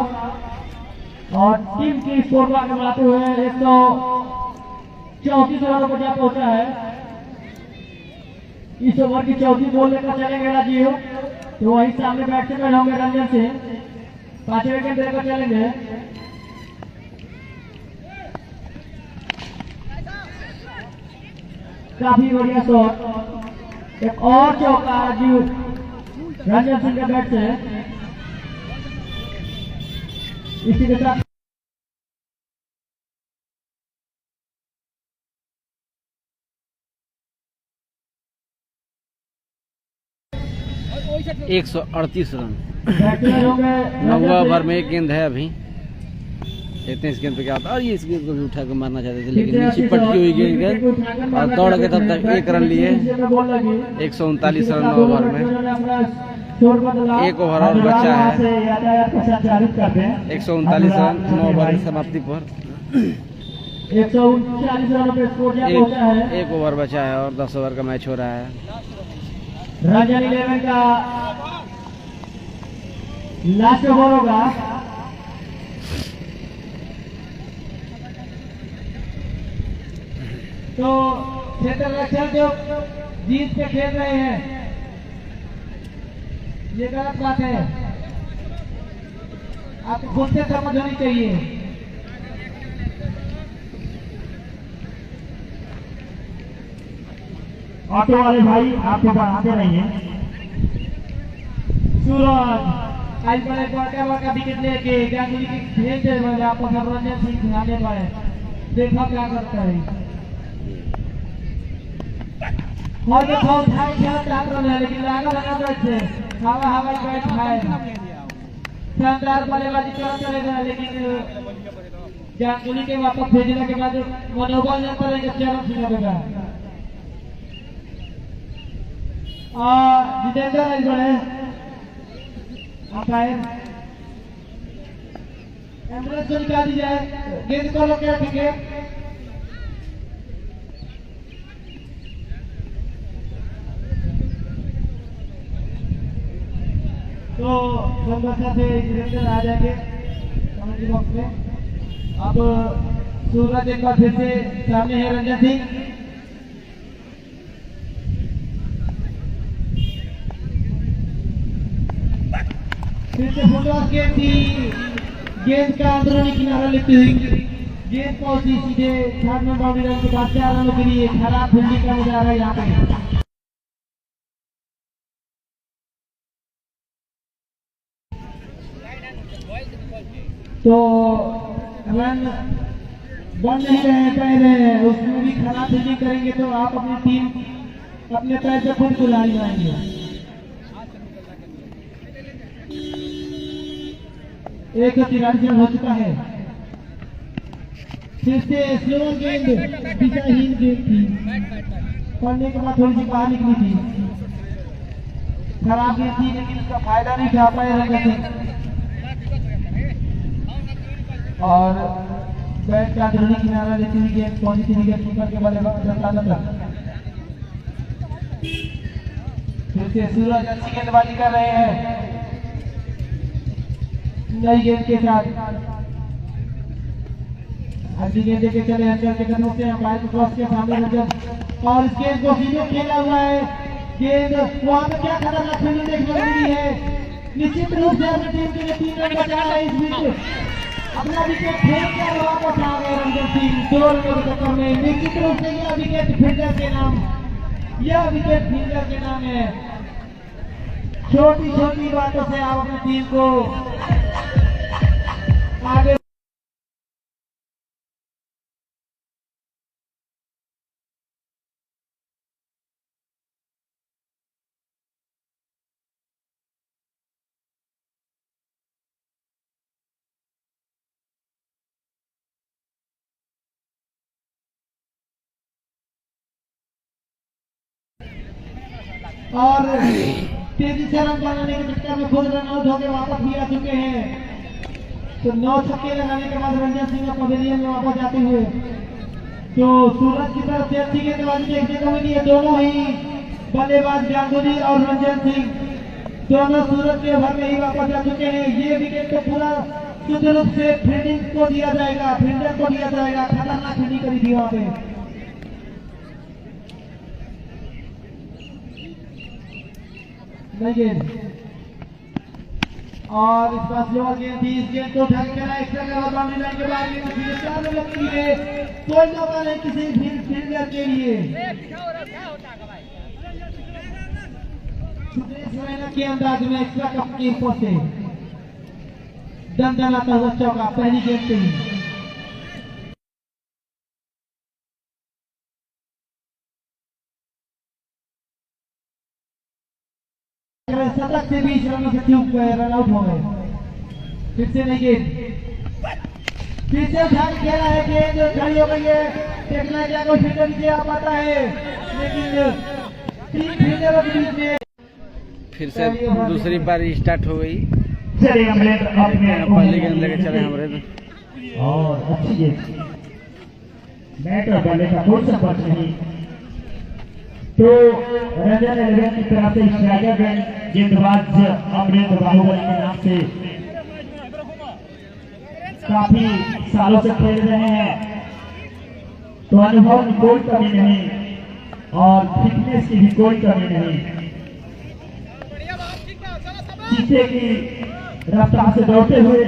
और टीम की स्कोर को आगे बढ़ाते हुए 134 ओवर पर जा पहुंचा है। इस ओवर की 34 बॉल लेकर चलेंगे राजीव, तो वही सामने बैट्समैन होंगे रंजन सिंह, 5 विकेट लेकर चलेंगे। काफी बढ़िया शॉट, एक और चौका राजीव रंजन सिंह के बैट से। इसी के साथ 138 रन। बैट्समैन होंगे 9वां ओवर में एक गेंद है अभी। देखते हैं इस गेंद पे क्या होता है। और ये इस गेंद को भी उठा के मारना चाहते थे, लेकिन नीचे पटकी हुई गेंद और दौड़ के तब तक 1 रन लिए। 139 रन 9 ओवर में। 1 ओवर और बचा है। 139 रन 9 ओवर की समाप्ति पर। 139 रनों पे स्कोर जा पहुंचा है। 1 ओवर बचा है और 10 ओवर का मैच हो रहा है। रंजन 11 का लास्ट ओवर होगा। तो क्षेत्र रक्षक जो जीत के खेल रहे हैं, ये गलत बात है, आपको खुद से समझ होनी चाहिए। ऑटो वाले भाई आपको बढ़ाते रहिए। सूरज आज बड़े बड़का विकेट लेके गांगुली के खेल दे रहे, आपको रंजन सिंह खिलाने पाए, देखो क्या करता है। और देखो उठाए खेल चाह रहे हैं, लेकिन लागा लगा बैठे हवा हवा बैठ खाए। शानदार बल्लेबाजी चलेगा, लेकिन गांगुली के वापस भेजने के बाद मनोबल न करेंगे चरण सिंह का। जितेंद्र आज बड़े अंपायर एम्बुलेंस को निकाल दी जाए, गेंद को लोग ठीक है। तो संघर्ष से जितेंद्र आ जाएंगे कमेंट्री बॉक्स में। अब सूरज एक बार फिर से सामने है रंजन सिंह। फिर से फुटबॉल गेंद थी, गेंद का अंदरूनी किनारा लेती हुई गेंद पहुंची सीधे थर्ड में बाउंड्री लाइन के बाद 4 रनों के लिए। खराब फील्डिंग का नजारा है यहाँ पे। तो रन बन नहीं रहे पैर हैं, उसमें भी खराब फील्डिंग करेंगे तो आप अपनी टीम अपने पैर से खुद को ला जाएंगे। 143 रन हो चुका है। फिर से स्लो गेंद, दिशाहीन गेंद थी, पड़ने के बाद थोड़ी सी बाहर निकली थी। खराब गेंद थी, लेकिन उसका फायदा नहीं उठा पाए रंजन सिंह। और बैट का अंदरूनी किनारा लेती हुई गेंद पहुंची थी विकेट कीपर के बल्लेबाज तक। फिर से सूरज अच्छी गेंदबाजी कर रहे हैं नई गेंद के साथ। अच्छी गेंद देके चले अंदर के कदमों से अंपायर को क्रॉस के सामने रंजन, और इस गेंद को सीधे खेला हुआ है। गेंद वहां पे क्या खतरनाक फील्डिंग देखने को मिली है। निश्चित रूप से अपनी टीम के लिए 3 रन बचा है। इस बीच अपना विकेट फेंक कर वापस आ गए रंजन सिंह 2 रनों के चक्कर में। निश्चित रूप से यह विकेट फील्डर के नाम है। छोटी छोटी बातों से आप अपनी टीम को आगे और तेजी से रन बनाने के चक्कर में खुद रन आउट होकर वापस भी आ चुके हैं। तो 9 छक्के लगाने के बाद रंजन सिंह पवेलियन में वापस जाते हुए तो सूरज की तरफ से अच्छी गेंदबाजी देखने को मिली है। दोनों ही बल्लेबाज गांगुली और रंजन सिंह दोनों सूरज के ओवर में ही वापस आ चुके हैं। ये विकेट तो पूरा शुद्ध रूप से फील्डिंग को दिया जाएगा, फील्डर को दिया जाएगा। खतरनाक फील्डिंग करी थी वहां पे। नहीं गेंद और इस पास लोअर गेंद थी। इस गेंद को उठा के खेला एक्स्ट्रा कवर बाउंड्री लाइन के बाहर गेंद सीधे चार में लगती है। कोई मौका नहीं किसी फील्डर के लिए। सुरेश रैना के अंदाज में एक्स्ट्रा कप की ऊपर से दंदनाता हुआ चौका पहली गेंद पे ही। शतक से 20 रनों से चूक गए, रन आउट हो गए। फिर से नहीं गेंद, फिर से उठा के खेला है। गेंद खड़ी हो गई है। देखना क्या कोई फील्डर नीचे आ पाता है, लेकिन 3 फील्डरों के बीच में फिर से दूसरी पारी स्टार्ट हो गई। चलिए अमृत अपने पहली गेंद लेके चले अमृत और अच्छी गेंद, बैट और बल्ले का कोई संपर्क नहीं। तो रंजन 11 की तरफ से स्ट्राइकर गेंदबाज अमृत बाहुबली के नाम से काफी सालों से खेल रहे हैं, तो अनुभव की कोई कमी नहीं और फिटनेस की भी कोई कमी नहीं। चीते की रफ्तार से दौड़ते हुए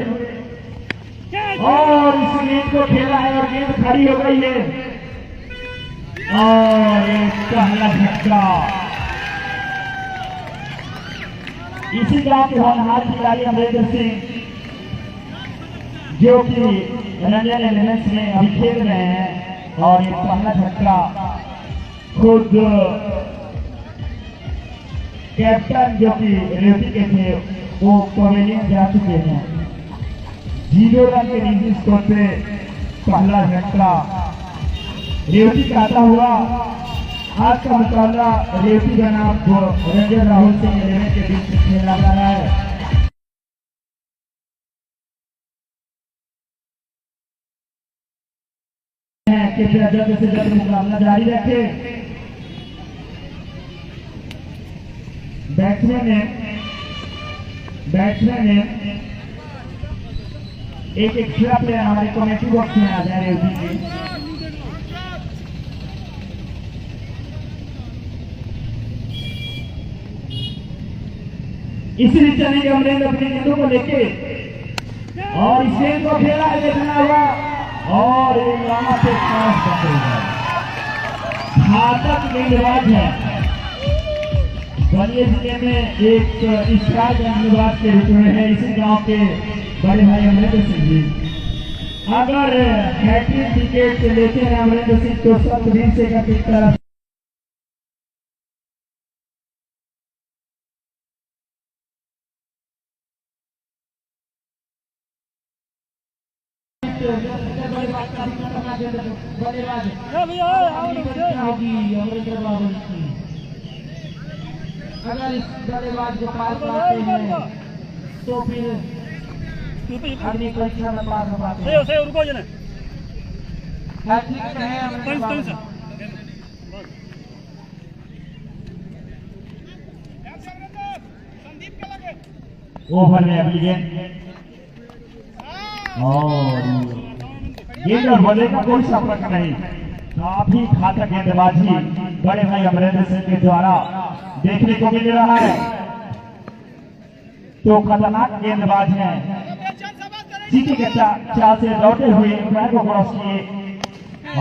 और इस गेंद को खेला है और गेंद खड़ी हो गई है और एक पहला झटका। इसी गांव के होनहार खिलाड़ी अमरेंद्र सिंह जो कि रंजन 11 में अभी खेल रहे हैं और एक पहला झटका खुद कैप्टन जो कि रेवती के थे वो पवेलियन जा चुके हैं। 0 रन के निजी स्कोर पे पहला झटका रेवती का आता हुआ। आज का मुकाबला रेवती का नाम रंजन राहुल सिंह 11 के बीच में खेला जा रहा है। कृपया जल्द से जल्द मुकाबला जारी रखें। बैट्समैन ने एक एक्स्ट्रा प्लेयर हमारे कमेटी बॉक्स में आ जाए रेवती की। इसलिए चलेंगे अमरेंद्र अपने गेंदों को लेके और इस गेंद को खेला है, देखना हुआ और यहाँ पे घातक गेंदबाज है। बलिया जिले में एक स्टार गेंदबाज के रूप में है इसी गांव के बड़े भाई अमरेंद्र सिंह जी। अगर हैट्रिक विकेट लेते हैं अमरेंद्र सिंह तो सतवीर से का तरफ अगर इस बल्लेबाज के पास पाते हैं तो फिर अगली परीक्षा में पास हो पाते हैं। हैट्रिक है अमरेंद्र ओवर में अगली गेंद और गेंद और बल्ले का कोई संपर्क नहीं। काफी घातक गेंदबाजी बड़े भाई अमरेंद्र सिंह के द्वारा देखने को मिल रहा है। तो खतरनाक गेंदबाज हैं, चीटी के चाल से लौटे हुए पैर को क्रॉस किए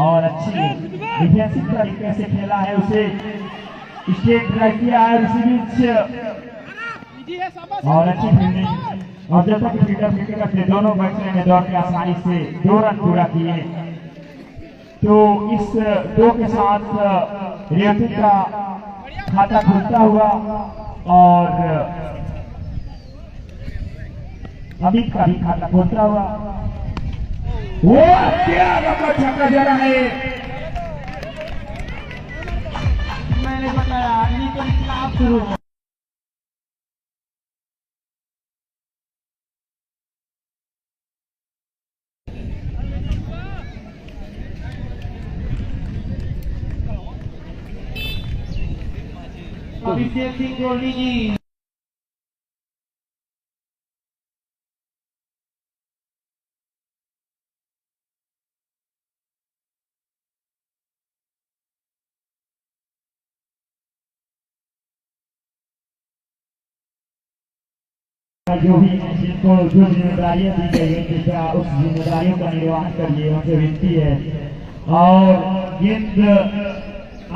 और अच्छी डिफेंसिव तरीके से खेला है, उसे स्ट्रेट ड्राइव किया है इसी बीच और अच्छी फील्डिंग और जब तक फील्डर करते दोनों बैट्समैन ने दौड़ के आसानी से 2 रन पूरा किए। तो इस 2 के साथ रेवती का खाता खुलता हुआ और अमित का भी खाता खुलता हुआ। वो क्या रकम छक्का जरा है, मैंने बताया इन्हीं को इस्लाम शुरू हो। अभिषेक सिंह गोल्डी जी। जो भी जिनको जो जिम्मेदारियां दी गई है कृपया उस जिम्मेदारियों का निर्वहन करिए, उनसे विनती है। और गेंद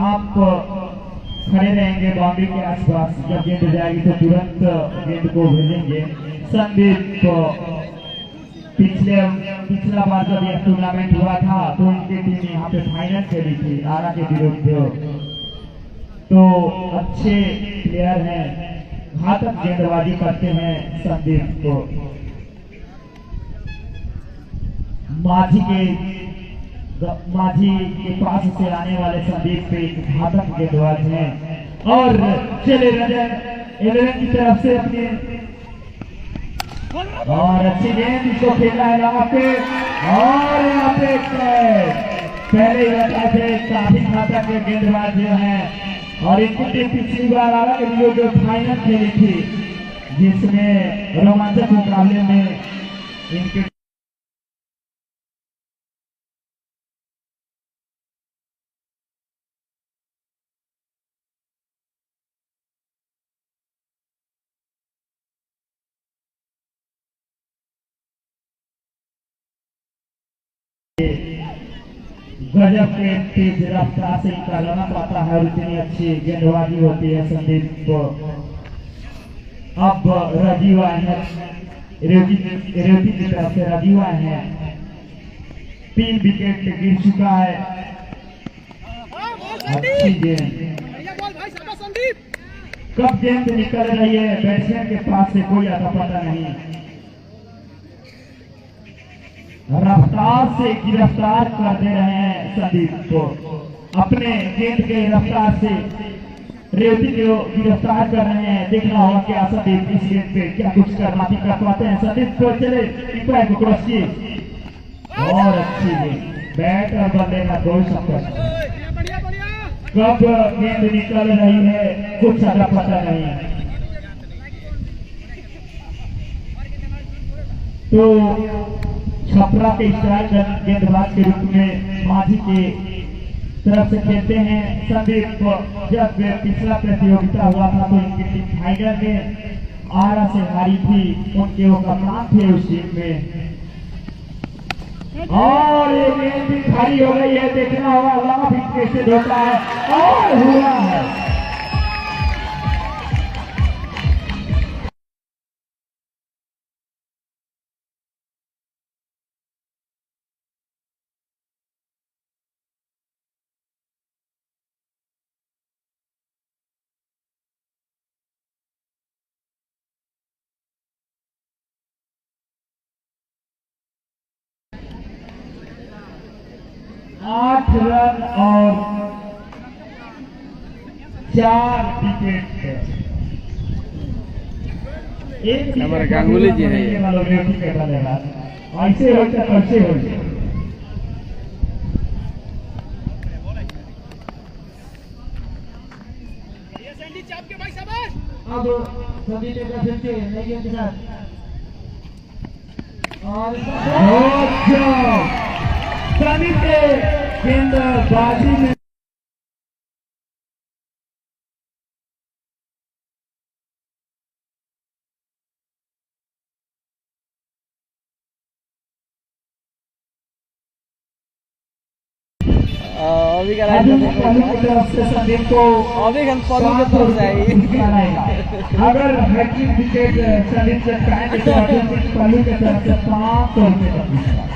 आप खड़े रहेंगे बाउंड्री के आसपास, जब गेंद जाएगी तो तुरंत गेंद को भेजेंगे। संदीप पिछला बार जब यह टूर्नामेंट हुआ था तो इनकी टीम यहाँ पे फाइनल खेली थी आरा के विरुद्ध, तो अच्छे प्लेयर हैं, घातक गेंदबाजी करते हैं संदीप को। माझी के पास से आने वाले संदीप पे एक घातक गेंदबाज हैं। और चले रजन 11 की तरफ से अपने और अच्छी गेंद इसको खेला है यहाँ पे, और यहाँ पे पहले ही बताए थे काफी घातक गेंदबाज जो हैं। और इनकी टीम पिछली बार आरा के लिए जो फाइनल खेली थी जिसमें रोमांचक मुकाबले में इनके गजब के तेज रफ्तार से निकालना पाता है और इतनी अच्छी गेंदबाजी होती है संदीप को। अब राजीव आए हैं, रेवती की तरफ से राजीव आए हैं। 3 विकेट गिर चुका है। अच्छी गेंद, कब गेंद निकल रही है बैट्समैन के पास से कोई आता पता नहीं। रफ्तार से गिरफ्तार कर दे रहे हैं संदीप को, अपने गेंद के रफ्तार से रेवती को गिरफ्तार कर रहे हैं। देखना होगा क्या संदीप इस गेंद पे क्या कुछ कर पाते हैं। संदीप को चले कीपर को क्रॉस किए और अच्छी गेंद, बैट और बल्ले का कोई संपर्क, कब गेंद निकल रही है कुछ ज्यादा पता नहीं। तो छपरा के स्ट्राइक गेंदबाज के रूप में माझी के तरफ से खेलते हैं संदीप। जब पिछला प्रतियोगिता हुआ था तो इनकी टीम फाइनल में आरा से हारी थी, उनके वो कप्तान थे उस टीम में। और ये गेंद भी खाली हो गई है, देखना होगा लंबा भी कैसे होता है और हुआ है। 8 रन और 4 विकेट। एक हमारे गांगुली जी है ये। ऐसे हो कैसे हो अब सभी ने फिर से नई गेंद के साथ और सभी के गेंदबाजी में अभी का संदीप को अभी हम पॉलू के तरफ से आई। अगर हैट्रिक विकेट संदीप से पाएंगे तो पॉलू के तरफ से 500 रुपए का पुरस्कार।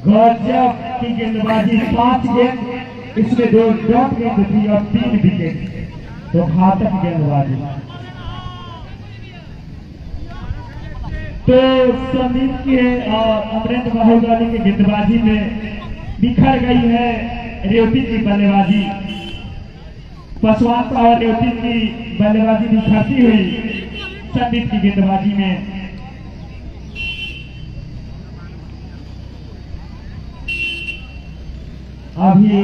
गजब की गेंदबाजी, 5 गेंद, इसमें 2 ड्रॉप गेंद थी और 3 विकेट, तो घातक गेंदबाजी। तो संदीप के और अमरेंद्र बाहुबली की गेंदबाजी में बिखर गई है रेवती की बल्लेबाजी। पसवान और रेवती की बल्लेबाजी बिखरती हुई संदीप की गेंदबाजी में। अभी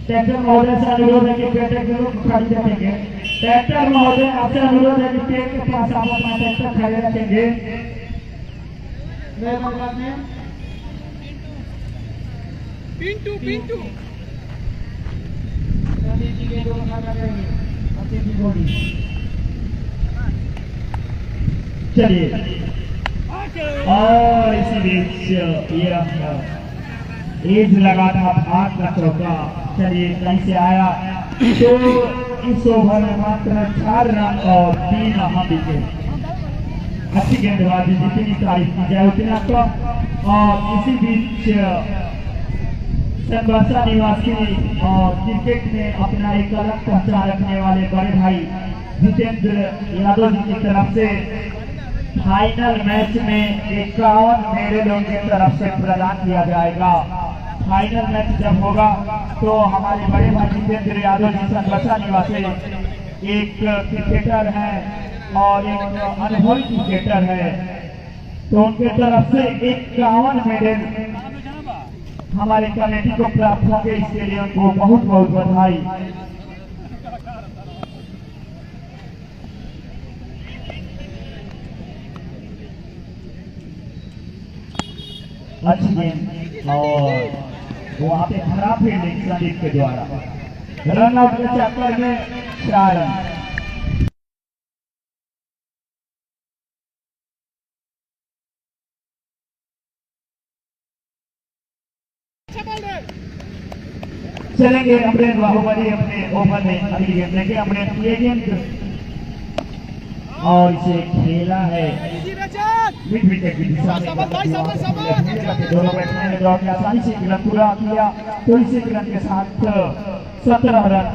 ट्रैक्टर महोदय से अनुरोध है कि ट्रैक्टर को खाली रखेंगे। ट्रैक्टर महोदय आपसे अनुरोध है कि पेड़ के पास आप अपना ट्रैक्टर खाली रखेंगे। पिंटू पिंटू चलिए और इसी बीच ये एज लगा था भाग का चौका। चलिए कहीं से आया तो इस ओवर में मात्र 4 रन और 3 विकेट। अच्छी गेंदबाजी जितनी तारीफ की जाए उतना कम। और इसी बीच संबरसा निवासी और क्रिकेट में अपना एक अलग पहचान रखने वाले बड़े भाई जितेंद्र यादव जी की तरफ से फाइनल मैच में 51 मेडल उनकी तरफ से प्रदान किया जाएगा। फाइनल मैच जब होगा तो हमारे बड़े भाई जितेंद्र यादव जी संबरसा निवासी एक क्रिकेटर हैं और एक अनुभवी क्रिकेटर है, तो उनके तरफ से 51 मेडल हमारे कमेटी को प्राप्त होंगे। इसके लिए उनको बहुत बहुत बधाई। अच्छी गेंद और वहां पे खराब फील्डिंग संदीप के द्वारा। रन आउट के चक्कर में 4 रन। चलेंगे अमरेंद्र बाहुबली अपने ओवर में अगली गेंद लेके। अमरेंद्र ये गेंद और इसे खेला है मिड विकेट की दिशा में। दोनों बैट्समैन ने ड्रॉ किया, आसानी से रन पूरा किया। तो इसी रन के साथ 17 रन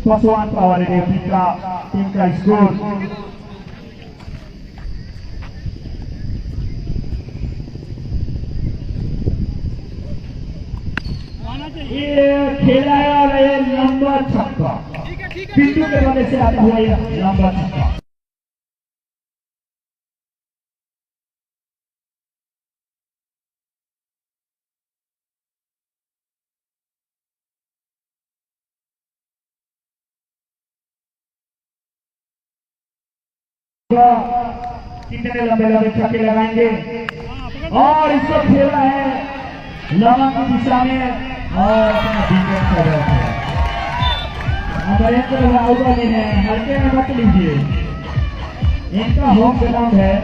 पसवान पावर रेवती का टीम का स्कोर। ये खेला है और ये लंबा छक्का पिंटू के वजह से आता हुआ ये लंबा छक्का। कितने लंबे लंबे छक्के लगाएंगे और इसको खेला है लवा की दिशा में और अपना विकेट कर रहे थे। अमरेंद्र बाहुबली है, हल्के में मत लीजिए, इनका होम ग्राउंड है।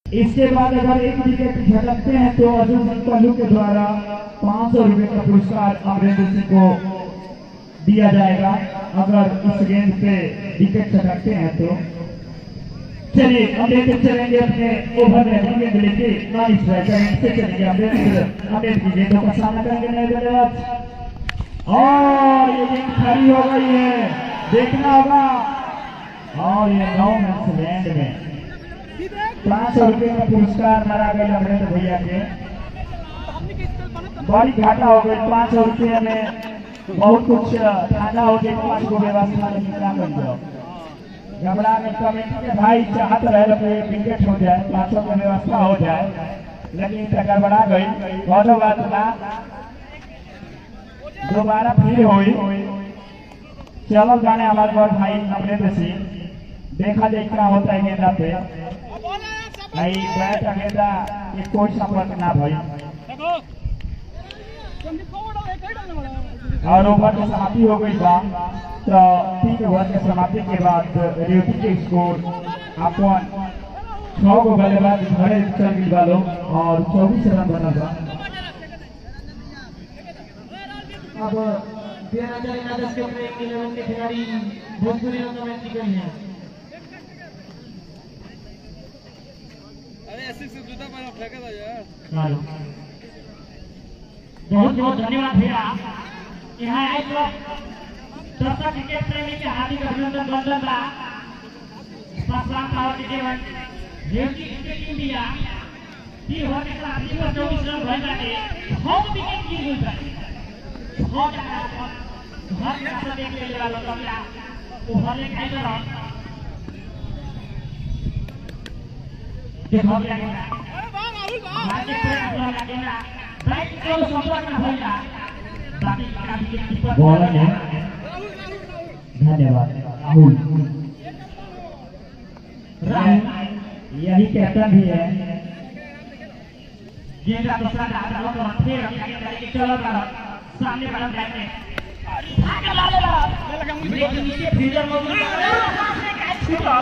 इसके बाद अगर एक विकेट झटकते हैं तो अर्जुन सिंह पल्लू के द्वारा 500 रुपए का पुरस्कार अमरेंद्र सिंह को दिया जाएगा अगर इस गेंद पे विकेट झटकते हैं तो। चलिए अमरेंद्र चलेंगे अपने ओवर में गेंद लेके नॉन स्ट्राइकर से चलेंगे। अमरेंद्र की गेंदों का सामना करेंगे नए बल्लेबाज और ये गेंद खड़ी हो गई है, देखना होगा। और ये 9 लैंड में 500 रुपए का पुरस्कार मारा गया अमरेंद्र भैया के। बड़ी घाटा हो गई, 500 रुपये में बहुत कुछ खाना हो गया, 5 को व्यवस्था नहीं क्या कर जाओ। घबरा में कमेटी के भाई चाहत रहे विकेट हो जाए, 500 की व्यवस्था हो जाए, लेकिन गड़बड़ा गई। बहुत बात ना दोबारा फिर हुई। चलो गाने हमारे बहुत भाई अमरेंद्र सिंह, देखा जाए क्या होता है गेंदा पे। भाई बैट गेंदा ये कोई संपर्क ना भाई। और ओवर की समाप्ति हो गई था तो 3 ओवर की समाप्ति के बाद रेवती के स्कोर अपन 6 को बल्लेबाज घरे चल गई वालों और 24 रन बना था। अब 2011 के प्लेइंग 11 के खिलाड़ी भोजपुरी रंग में निकल हैं। अरे ऐसे से जूता पहना फेंका था यार। बहुत बहुत धन्यवाद भैया। यहाँ आए तो दर्शक क्रिकेट प्रेमी के हार्दिक अभिनंदन बंदन बा। पसवान पावर के केवल रेवती क्रिकेट इंडिया की होने का 24 रन भइल बाटे। 6 विकेट गिर गइल बाटे। 6 जगह हर रास्ता देख ले वाला कमला वो हर ले खाई ना देखो लगेगा बाकी पूरा लगेगा बाइक को संपर्क ना होइला बाकी काफी टिप्पण बोल है धन्यवाद राहुल यही कैप्टन भी है जिनका दूसरा दादा लोग फिर चलो सामने वाला बैठे भाग लाले लेकिन नीचे फील्डर मौजूद है कैच छूटा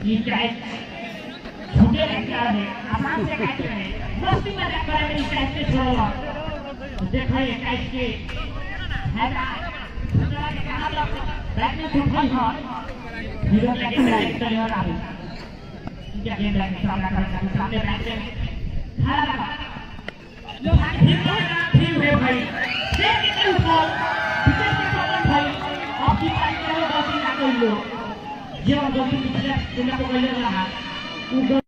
ये कैच छूटे लगता है आसान से कैच है मस्ती में रख कर इस कैच से छोड़ो देखो ये कैच के है ना कहां लग बैट में छूट गई है फील्डर लगे डायरेक्टर हो रहा है क्या गेंद लगे सामना करना सामने बैट में खड़ा लगा ठीक है भाई देख के ऊपर विकेट के प्रॉब्लम भाई अब की टाइम में गलती ना कर लो जो गलती पिछले तुमने को पहले रहा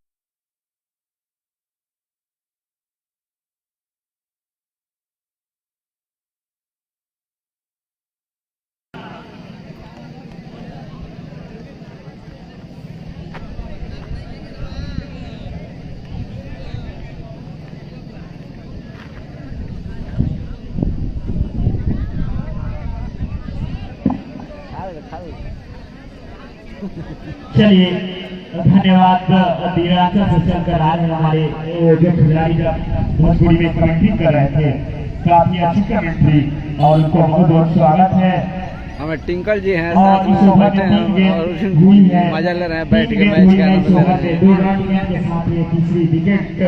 चलिए धन्यवाद दीरांचल से चलकर आ रहे हमारे जो खिलाड़ी भोजपुरी में कमेंट्री कर रहे थे काफी अच्छी कमेंट्री और उनको बहुत बहुत स्वागत है हमें टिंकल जी हैं और साथ में बैठे हैं और मजा ले रहे हैं बैठ के मैच का आनंद ले रहे हैं। 2 रन के साथ ये तीसरी विकेट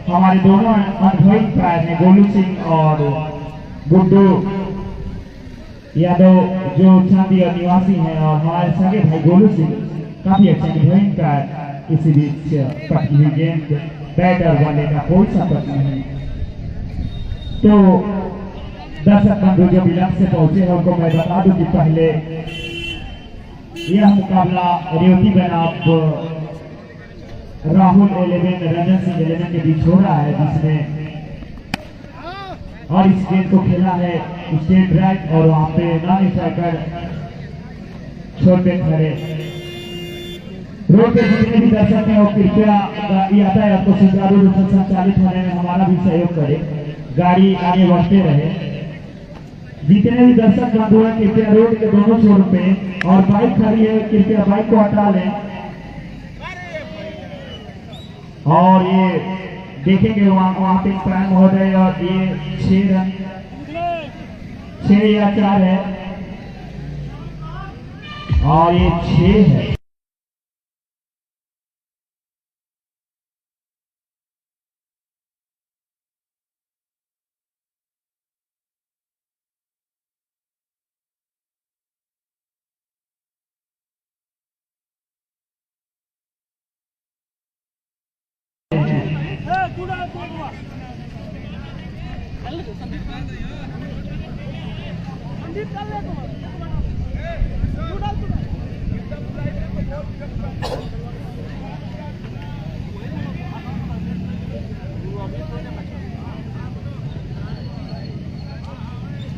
हमारे दोनों अनुभवी प्राय हैं गोलू सिंह और गुड्डू यादव जो चांदिया निवासी हैं और हमारे सगे भाई गोलू सिंह काफी अच्छा निभाएं का इसी बीच पटकी हुई गेंद बैटर वाले का कोई संपर्क नहीं तो दर्शक बंधु जो विलंब से पहुंचे हैं उनको मैं बता दूं कि पहले यह मुकाबला रेवती बनाप राहुल 11 रंजन सिंह 11 के बीच हो रहा है जिसमें और इस गेंद को खेला है स्टेट ड्राइव और वहां पे नॉन स्ट्राइकर छोटे खड़े रोड पे जितने भी दर्शक हैं वो कृपया यातायात को सुचारू रूप से संचालित होने में हमारा भी सहयोग करें गाड़ी आगे बढ़ते रहे जितने भी दर्शक बंधु हैं कृपया रोड के दोनों छोर पे और बाइक खड़ी है कृपया बाइक को हटा लें और ये देखेंगे वहाँ पे प्राइम महोदय और ये 6 रन 6 या 4 है और ये 6 है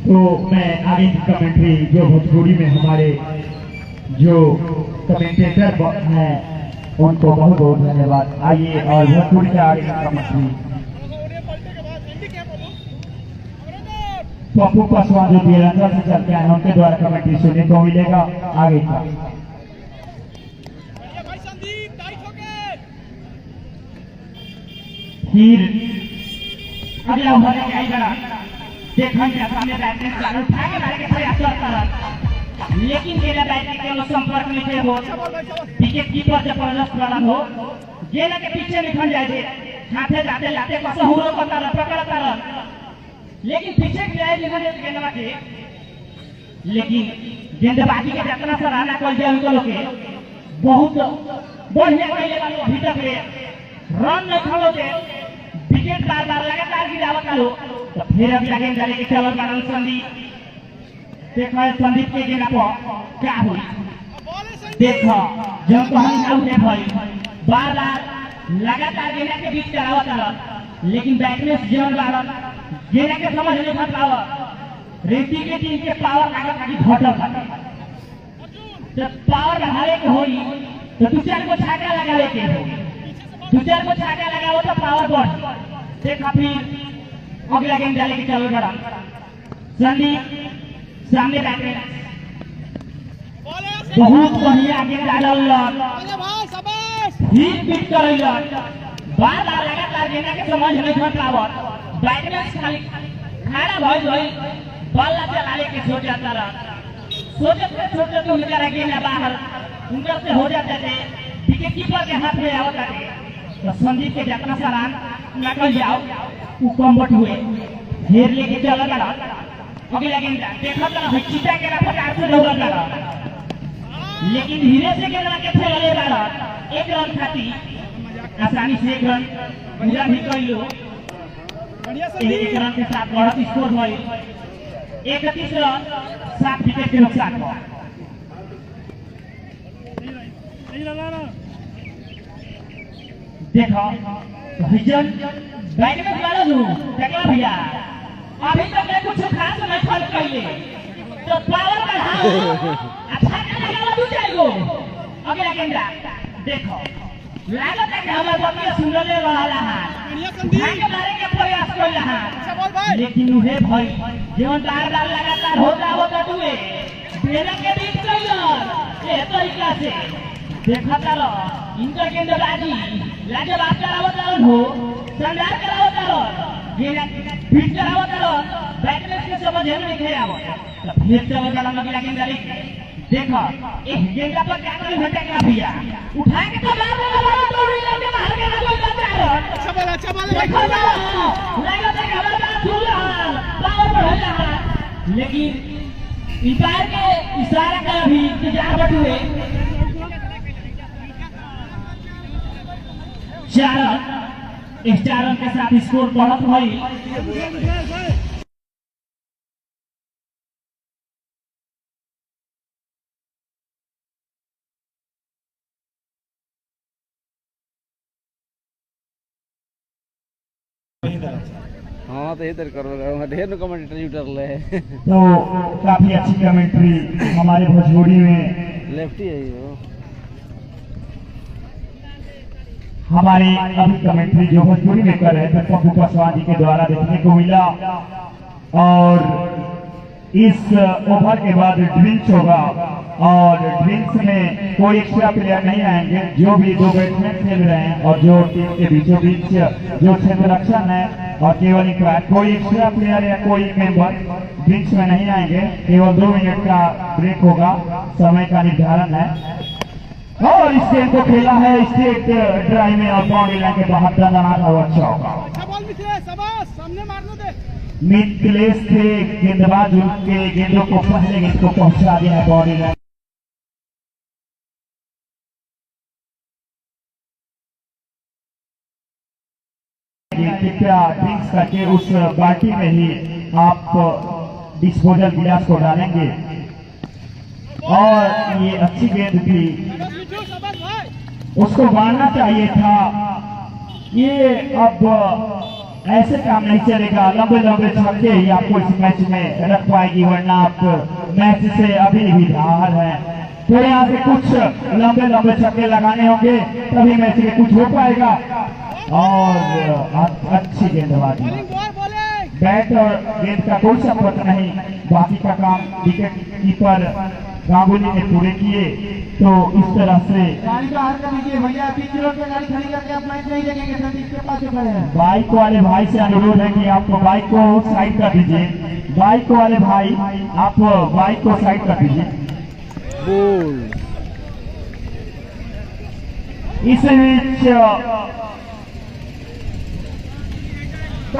तो मैं आगे की कमेंट्री जो भोजपुरी में हमारे जो कमेंटेटर हैं उनको बहुत बहुत धन्यवाद आइए और भोजपुरी का आगे की कमेंट्री पप्पू पासवान जो दीरांचल से चलते हैं उनके द्वारा कमेंट्री सुनने को मिलेगा आगे का फिर अगला ओवर में क्या करा देखेंगे सामने बैटने चालू उठा के मारे के प्रयास करता है लेकिन गेंद बैटने के संपर्क में थे हो विकेट कीपर जबरदस्त रन हो गेंद के पीछे निकल जाए हाथे जाते जाते कसो हुरो पकड़ता रह लेकिन पीछे जाए गेंदवा के लेकिन गेंदबाजी के जितना सराहना कर जाए उनको लोग बहुत बढ़िया पहले वाले अभी तक रन न खलो के विकेट बार बार लगातार गिरावत आलो तो फिर अब गेंद डाले के चलो कारण संदीप देखो संदीप के गेंद पर क्या हुई देखो जब हम आउट है भाई बार बार लगातार गेंद के बीच चलावत आलो लेकिन बैटमैन जीवन बार गेंद के समझ नहीं पाता रेती के टीम के पावर लगा घटल जब पावर बढ़ावे के होई तो दू चार को छाका लगावे के हो, दू चार को छाका लगाओ तो पावर बढ़। देखा फिर अगला गेंद डाले के चल बड़ा संदीप सामने बैठे बहुत बढ़िया गेंद डालल भाई शाबाश हिट पिट करल बार बार लगातार गेंद के समझ नहीं खट पावत बैटमैन खाली खड़ा भइल भइल बॉल ला चलाले के सोच जाता रहा सोचते तो बेचारा गेंद बाहर उनकर से हो जाते थे विकेट कीपर के हाथ में आवत है तो संदीप के जितना सरान निकल जाओ वो कम्बट हुए घेर लेके चला गया अगला गेंद देखा तो चिता के फटाक से दौड़ा गया लेकिन धीरे से गेंद के खेलले बाड़ा एक रन खाती आसानी से एक रन पूरा भी कर लो एक रन के साथ बढ़त स्कोर हुई 31 रन 7 विकेट के नुकसान हुआ। देखो विजन बैट में वाला हूँ देखला भैया अभी तक मैं कुछ खास नहीं फल कैले तो पावर बढ़ाओ अच्छा लगा तू जाएगो अगला गेंदा देखो लागत है कि हमारे बच्चे सुनले वाला है भाग मारे के प्रयास कर रहा है लेकिन उहे भाई जीवन बार बार लगातार होता तुए बेला के बीच कइल ए तरीका से देखा तारो इंटर गेंदबाजी लाजवाब करावत हो शानदार करावत हो गेंद फिट करावत हो बैटमैन के समझ में नहीं आवत तो फिर चलो चला अगला गेंद देखो एक गेंद पर क्या कर भटक रहा भैया उठा के तो मार दे दौड़ी लेके बाहर के ना कोई जाता है अच्छा बोल देखो ना लगा था हमारे पास सुन रहा पावर बढ़ रहा लेकिन इंपायर के इशारा का भी इंतजार बटुए 4 रन के साथ स्कोर बढ़त हुई। हाँ तो इधर करो ढेर कमेंटेटर यूटर ले तो काफी अच्छी कमेंट्री हमारे भोजपुरी में लेफ्टी है ये हमारी अभी कमेंट्री जो भोजपुरी में कर रहे थे पप्पू पासवान जी के द्वारा देखने को मिला और इस ओवर के बाद ड्रिंक्स होगा और ड्रिंक्स में कोई एक्स्ट्रा प्लेयर नहीं आएंगे जो भी दो बैट्समैन खेल रहे हैं और जो टीम के बीचों बीच जो क्षेत्र रक्षण है और केवल कोई एक्स्ट्रा प्लेयर या कोई मेंबर ड्रिंक्स में नहीं आएंगे केवल 2 मिनट का ब्रेक होगा समय का निर्धारण है और इस गेम को खेला है स्टेट ड्राइव में और बाउंड्री लाइन के बाहर दंडनाथ और अच्छा होगा सामने मारने दे मिथिलेश थे गेंदबाज उनके गेंदों को पहले गेंद को पहुंचा दिया है बाउंड्री लाइन कृपया ड्रिंक्स करके उस बाल्टी में ही आप डिस्पोजल गिलास को डालेंगे और ये अच्छी गेंद थी उसको मारना चाहिए था ये अब ऐसे काम नहीं चलेगा लंबे लंबे छक्के ही आपको इस मैच में रख पाएगी वरना आप मैच से अभी भी बाहर है तो यहाँ से कुछ लंबे लंबे छक्के लगाने होंगे तभी मैच में कुछ हो पाएगा और अच्छी गेंदबाजी बैट और गेंद का कोई संपर्क नहीं बाकी का काम विकेट कीपर गांगुली ने पूरे किए तो इस तरह से गाड़ी बाहर कर लीजिए भैया 3 रोड पे गाड़ी खड़ी करके आप मैच नहीं देखेंगे संदीप के पास खड़े हैं बाइक वाले भाई से अनुरोध है कि आप बाइक को साइड कर दीजिए बाइक वाले भाई आप बाइक को साइड कर दीजिए इस बीच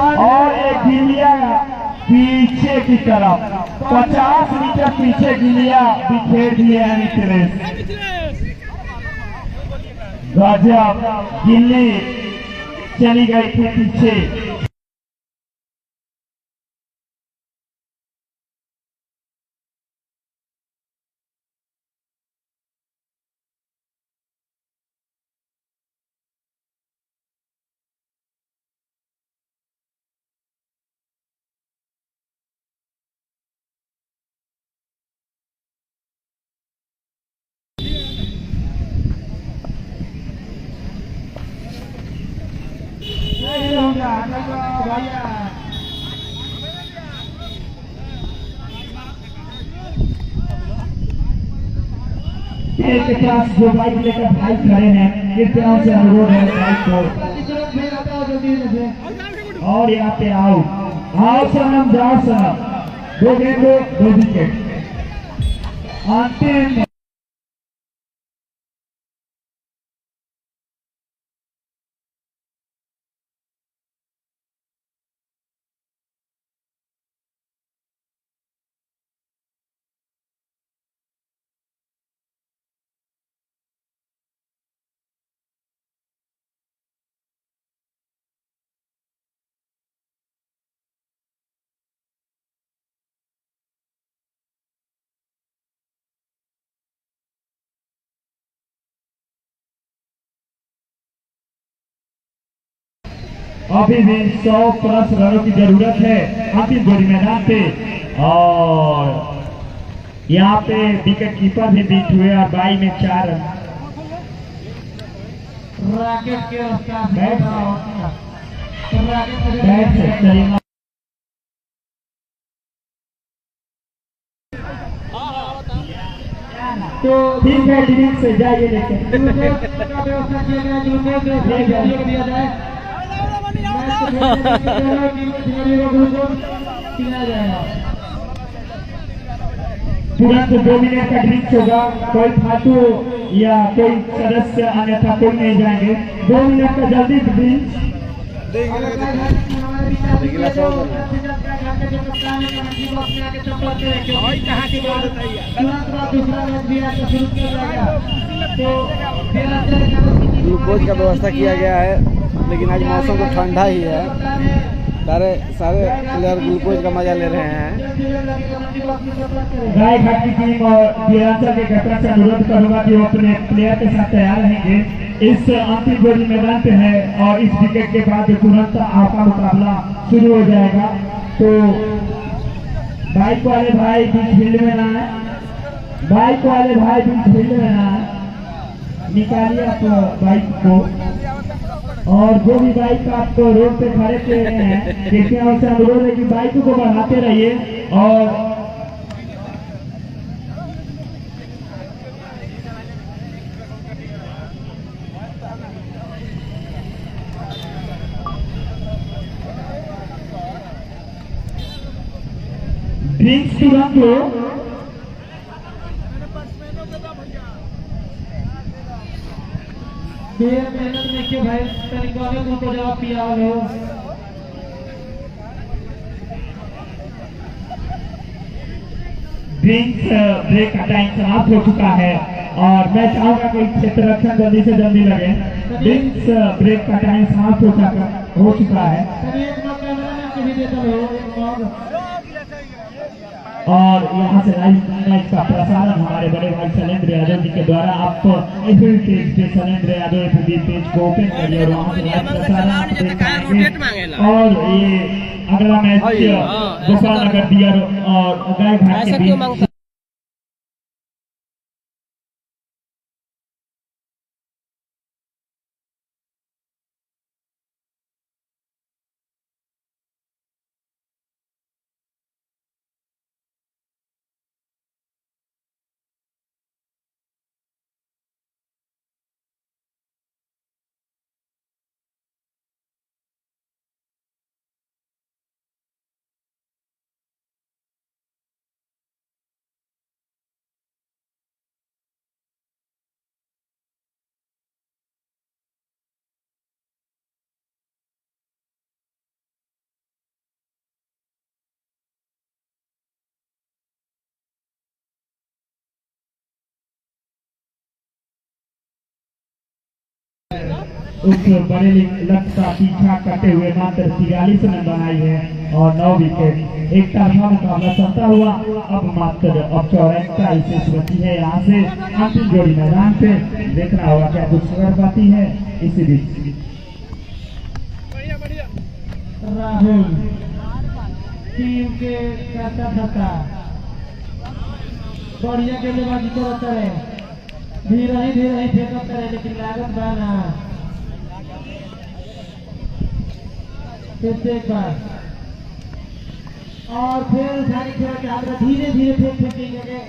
और एक गिलिया पीछे की तरफ 50 मीटर पीछे गिलिया बिखेर दिए हैं मिथिलेश गजब गिल्ली चली गई थी पीछे भैया के पास जो बाइक लेकर भाई खड़े हैं कृपया से अनुरोध है बाइक को और यहाँ पे आओ सनम जाओ सनम 2 गेंदों 2 विकेट अंतिम अभी भी 100+ रनों की जरूरत है अंतिम जोड़ी मैदान पे और यहाँ पे विकेट कीपर भी बीट हुए और 22 में 4 रन रॉकेट के बैट से चलेगा। तो ठीक है टीम से जाइए लेके व्यवस्था किया गया ग्लूकोज दिया जाए तुरंत 2 मिनट का ड्रिंक्स होगा कोई फालतू या कोई सदस्य अन्यथा कोई नहीं जाएंगे 2 मिनट का जल्दी ड्रिंक्स ग्लूकोज का व्यवस्था किया गया है, लेकिन आज मौसम तो ठंडा ही है। सारे प्लेयर ग्लूकोज का मजा ले रहे हैं। गाय घाट की टीम और बिहार के घटना से अनुरोध करूंगा कि वो अपने प्लेयर के साथ तैयार रहेंगे। इस अंतिम जोड़ी मैदान पे है और इस विकेट के बाद तुरंत आपका मुकाबला शुरू हो जाएगा। तो बाइक वाले भाई बीच फील्ड में ना है, बाइक वाले भाई बीच फील्ड में ना है, निकालिए आप बाइक को। और जो भी बाइक आप रोड पे खड़े किए हैं कृपया उनसे अनुरोध है कि बाइक को बढ़ाते रहिए और ड्रिंक्स तुरंत लो। मेहनत में के भाई तरीका में उनको जवाब पिया हो ड्रिंक्स ब्रेक का टाइम समाप्त हो चुका है और मैं चाहूंगा कि क्षेत्र रक्षण जल्दी से जल्दी लगे। ड्रिंक्स ब्रेक का टाइम समाप्त हो चुका है और यहाँ से लाइव मैच का प्रसारण हमारे बड़े भाई शैलेंद्र यादव जी के द्वारा आप एफबी पेज पे शैलेंद्र यादव एफबी पेज को ओपन करिए और वहाँ से लाइव प्रसारण आप देख पाएंगे। और ये अगला मैच गोपाल नगर दियर और गाय घाट के बीच उस बड़े लक्ष्य का पीछा करते हुए मात्र 43 रन बनाई है और 9 विकेट। एक तरफा मुकाबला चलता हुआ अब 24 से बची है। यहाँ से अंतिम जोड़ी मैदान पे देखना होगा क्या कुछ कर पाती है। इसी बीच राहुल टीम के करता बढ़िया गेंदबाजी करता है, धीरे ही फेंकता है, लेकिन लागत बाना फिर से एक बार और फिर उठाने खेल के हाथ में धीरे धीरे फेंकेंगे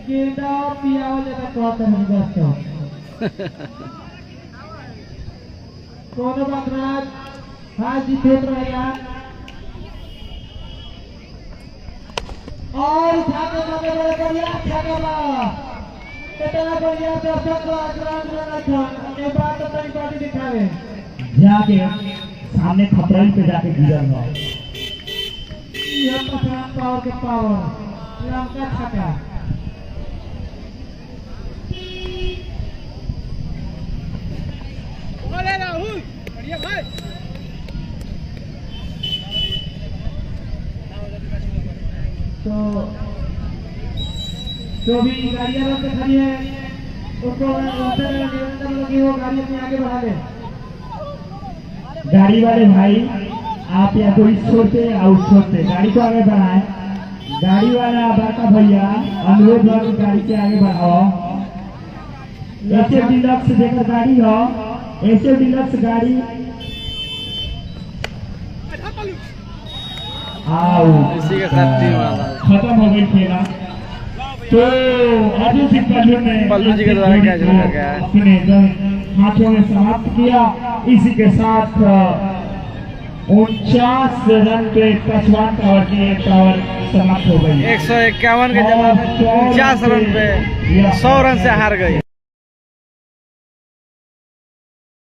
गेंदा पिया हो जाता कहता है दोस्तों कोनो बात राज हाथ जीत रहेगा और उठाने बड़े बढ़िया छागा कितना बढ़िया दर्शक ग्राउंड में था ये बात तो तरी बात दिखावे जाके सामने खतरे पे जाके गिरल है ये पठान पावर के पावर लंका छक्का बोले राहुल बढ़िया भाई तो जो भी गाड़ियां रोड पे खड़ी है उनको निरंतर लगी हो गाड़ी अपने आगे बढ़ा दे गाड़ी वाले भाई आप या तो इस छोर पे या उस छोर पे गाड़ी को आगे बढ़ाएं। गाड़ी वाला बड़का भैया अनुरोध है कि गाड़ी के आगे बढ़ाओ। ऐसे डिलक्स देकर गाड़ी हो ऐसे डिलक्स गाड़ी आओ इसी के साथ टीम वाला खत्म हो गई खेला। तो अर्जुन सिंह पल्लू जी के द्वारा कैच रखा गया है। अपने हाथों में समाप्त किया। इसी के साथ 49 रन पे पचवान टावर की एक टावर समाप्त हो गई। 151 के जवाब 49 रन पे 100 रन से हार गई।